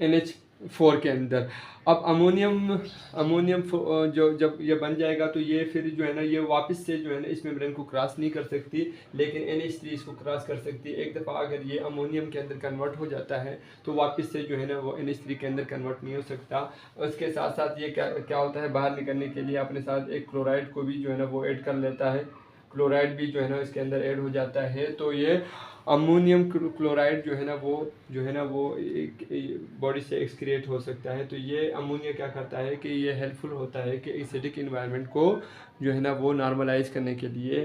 NH4 के अंदर। अब अमोनियम जो जब ये बन जाएगा तो ये फिर जो है ना ये वापस से जो है ना इस मेम्ब्रेन को क्रॉस नहीं कर सकती, लेकिन NH3 इसको क्रॉस कर सकती है। एक दफ़ा अगर ये अमोनियम के अंदर कन्वर्ट हो जाता है तो वापस से जो है ना वो NH3 के अंदर कन्वर्ट नहीं हो सकता। उसके साथ साथ ये क्या होता है, बाहर निकलने के लिए अपने साथ एक क्लोराइड को भी जो है ना वो ऐड कर लेता है। क्लोराइड भी जो है ना इसके अंदर ऐड हो जाता है। तो ये अमोनियम क्लोराइड जो है ना वो बॉडी से एक्सक्रिएट हो सकता है। तो ये अमोनिया क्या करता है कि ये हेल्पफुल होता है कि एसिडिक इन्वायरमेंट को जो है ना वो नॉर्मलाइज करने के लिए,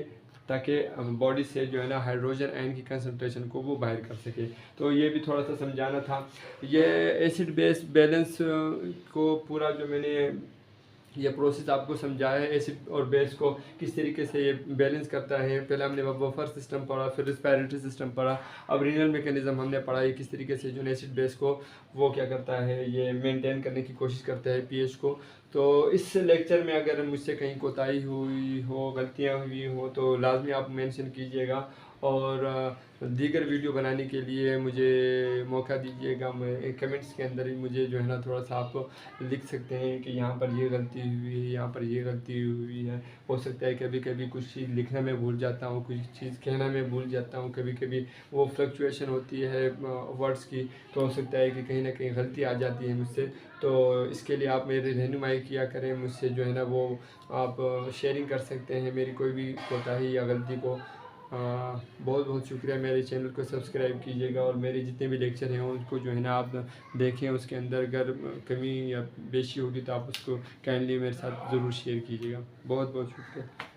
ताकि बॉडी से जो है ना हाइड्रोजन आयन की कंसंट्रेशन को वो बाहर कर सके। तो ये भी थोड़ा सा समझाना था। ये एसिड बेस बैलेंस को पूरा जो मैंने ये प्रोसेस आपको समझाया है, एसिड और बेस को किस तरीके से ये बैलेंस करता है। पहले हमने बफर सिस्टम पढ़ा, फिर रिस्पायरेटरी सिस्टम पढ़ा, अब रीनल मैकेनिज्म हमने पढ़ा है, किस तरीके से जो एसिड बेस को वो क्या करता है, ये मेंटेन करने की कोशिश करता है पीएच को। तो इस लेक्चर में अगर मुझसे कहीं कोताही हुई हो, गलतियाँ हुई हो, तो लाजमी आप मेंशन कीजिएगा, और दीगर वीडियो बनाने के लिए मुझे मौका दीजिएगा। मैं कमेंट्स के अंदर ही मुझे जो है ना थोड़ा सा आप लिख सकते हैं कि यहाँ पर ये गलती हुई है, यहाँ पर ये गलती हुई है। हो सकता है कभी कभी कुछ चीज़ लिखने में भूल जाता हूँ, कुछ चीज़ कहना में भूल जाता हूँ, कभी कभी वो फ्लक्चुएशन होती है वर्ड्स की, तो हो सकता है कि कहीं ना कहीं गलती आ जाती है मुझसे। तो इसके लिए आप मेरी रहनुमाई किया करें, मुझसे जो है ना वो आप शेयरिंग कर सकते हैं मेरी कोई भी कोताही या गलती को। बहुत बहुत शुक्रिया। मेरे चैनल को सब्सक्राइब कीजिएगा, और मेरे जितने भी लेक्चर हैं उनको जो है ना आप देखें, उसके अंदर अगर कमी या बेशी होगी तो आप उसको काइंडली मेरे साथ ज़रूर शेयर कीजिएगा। बहुत बहुत शुक्रिया।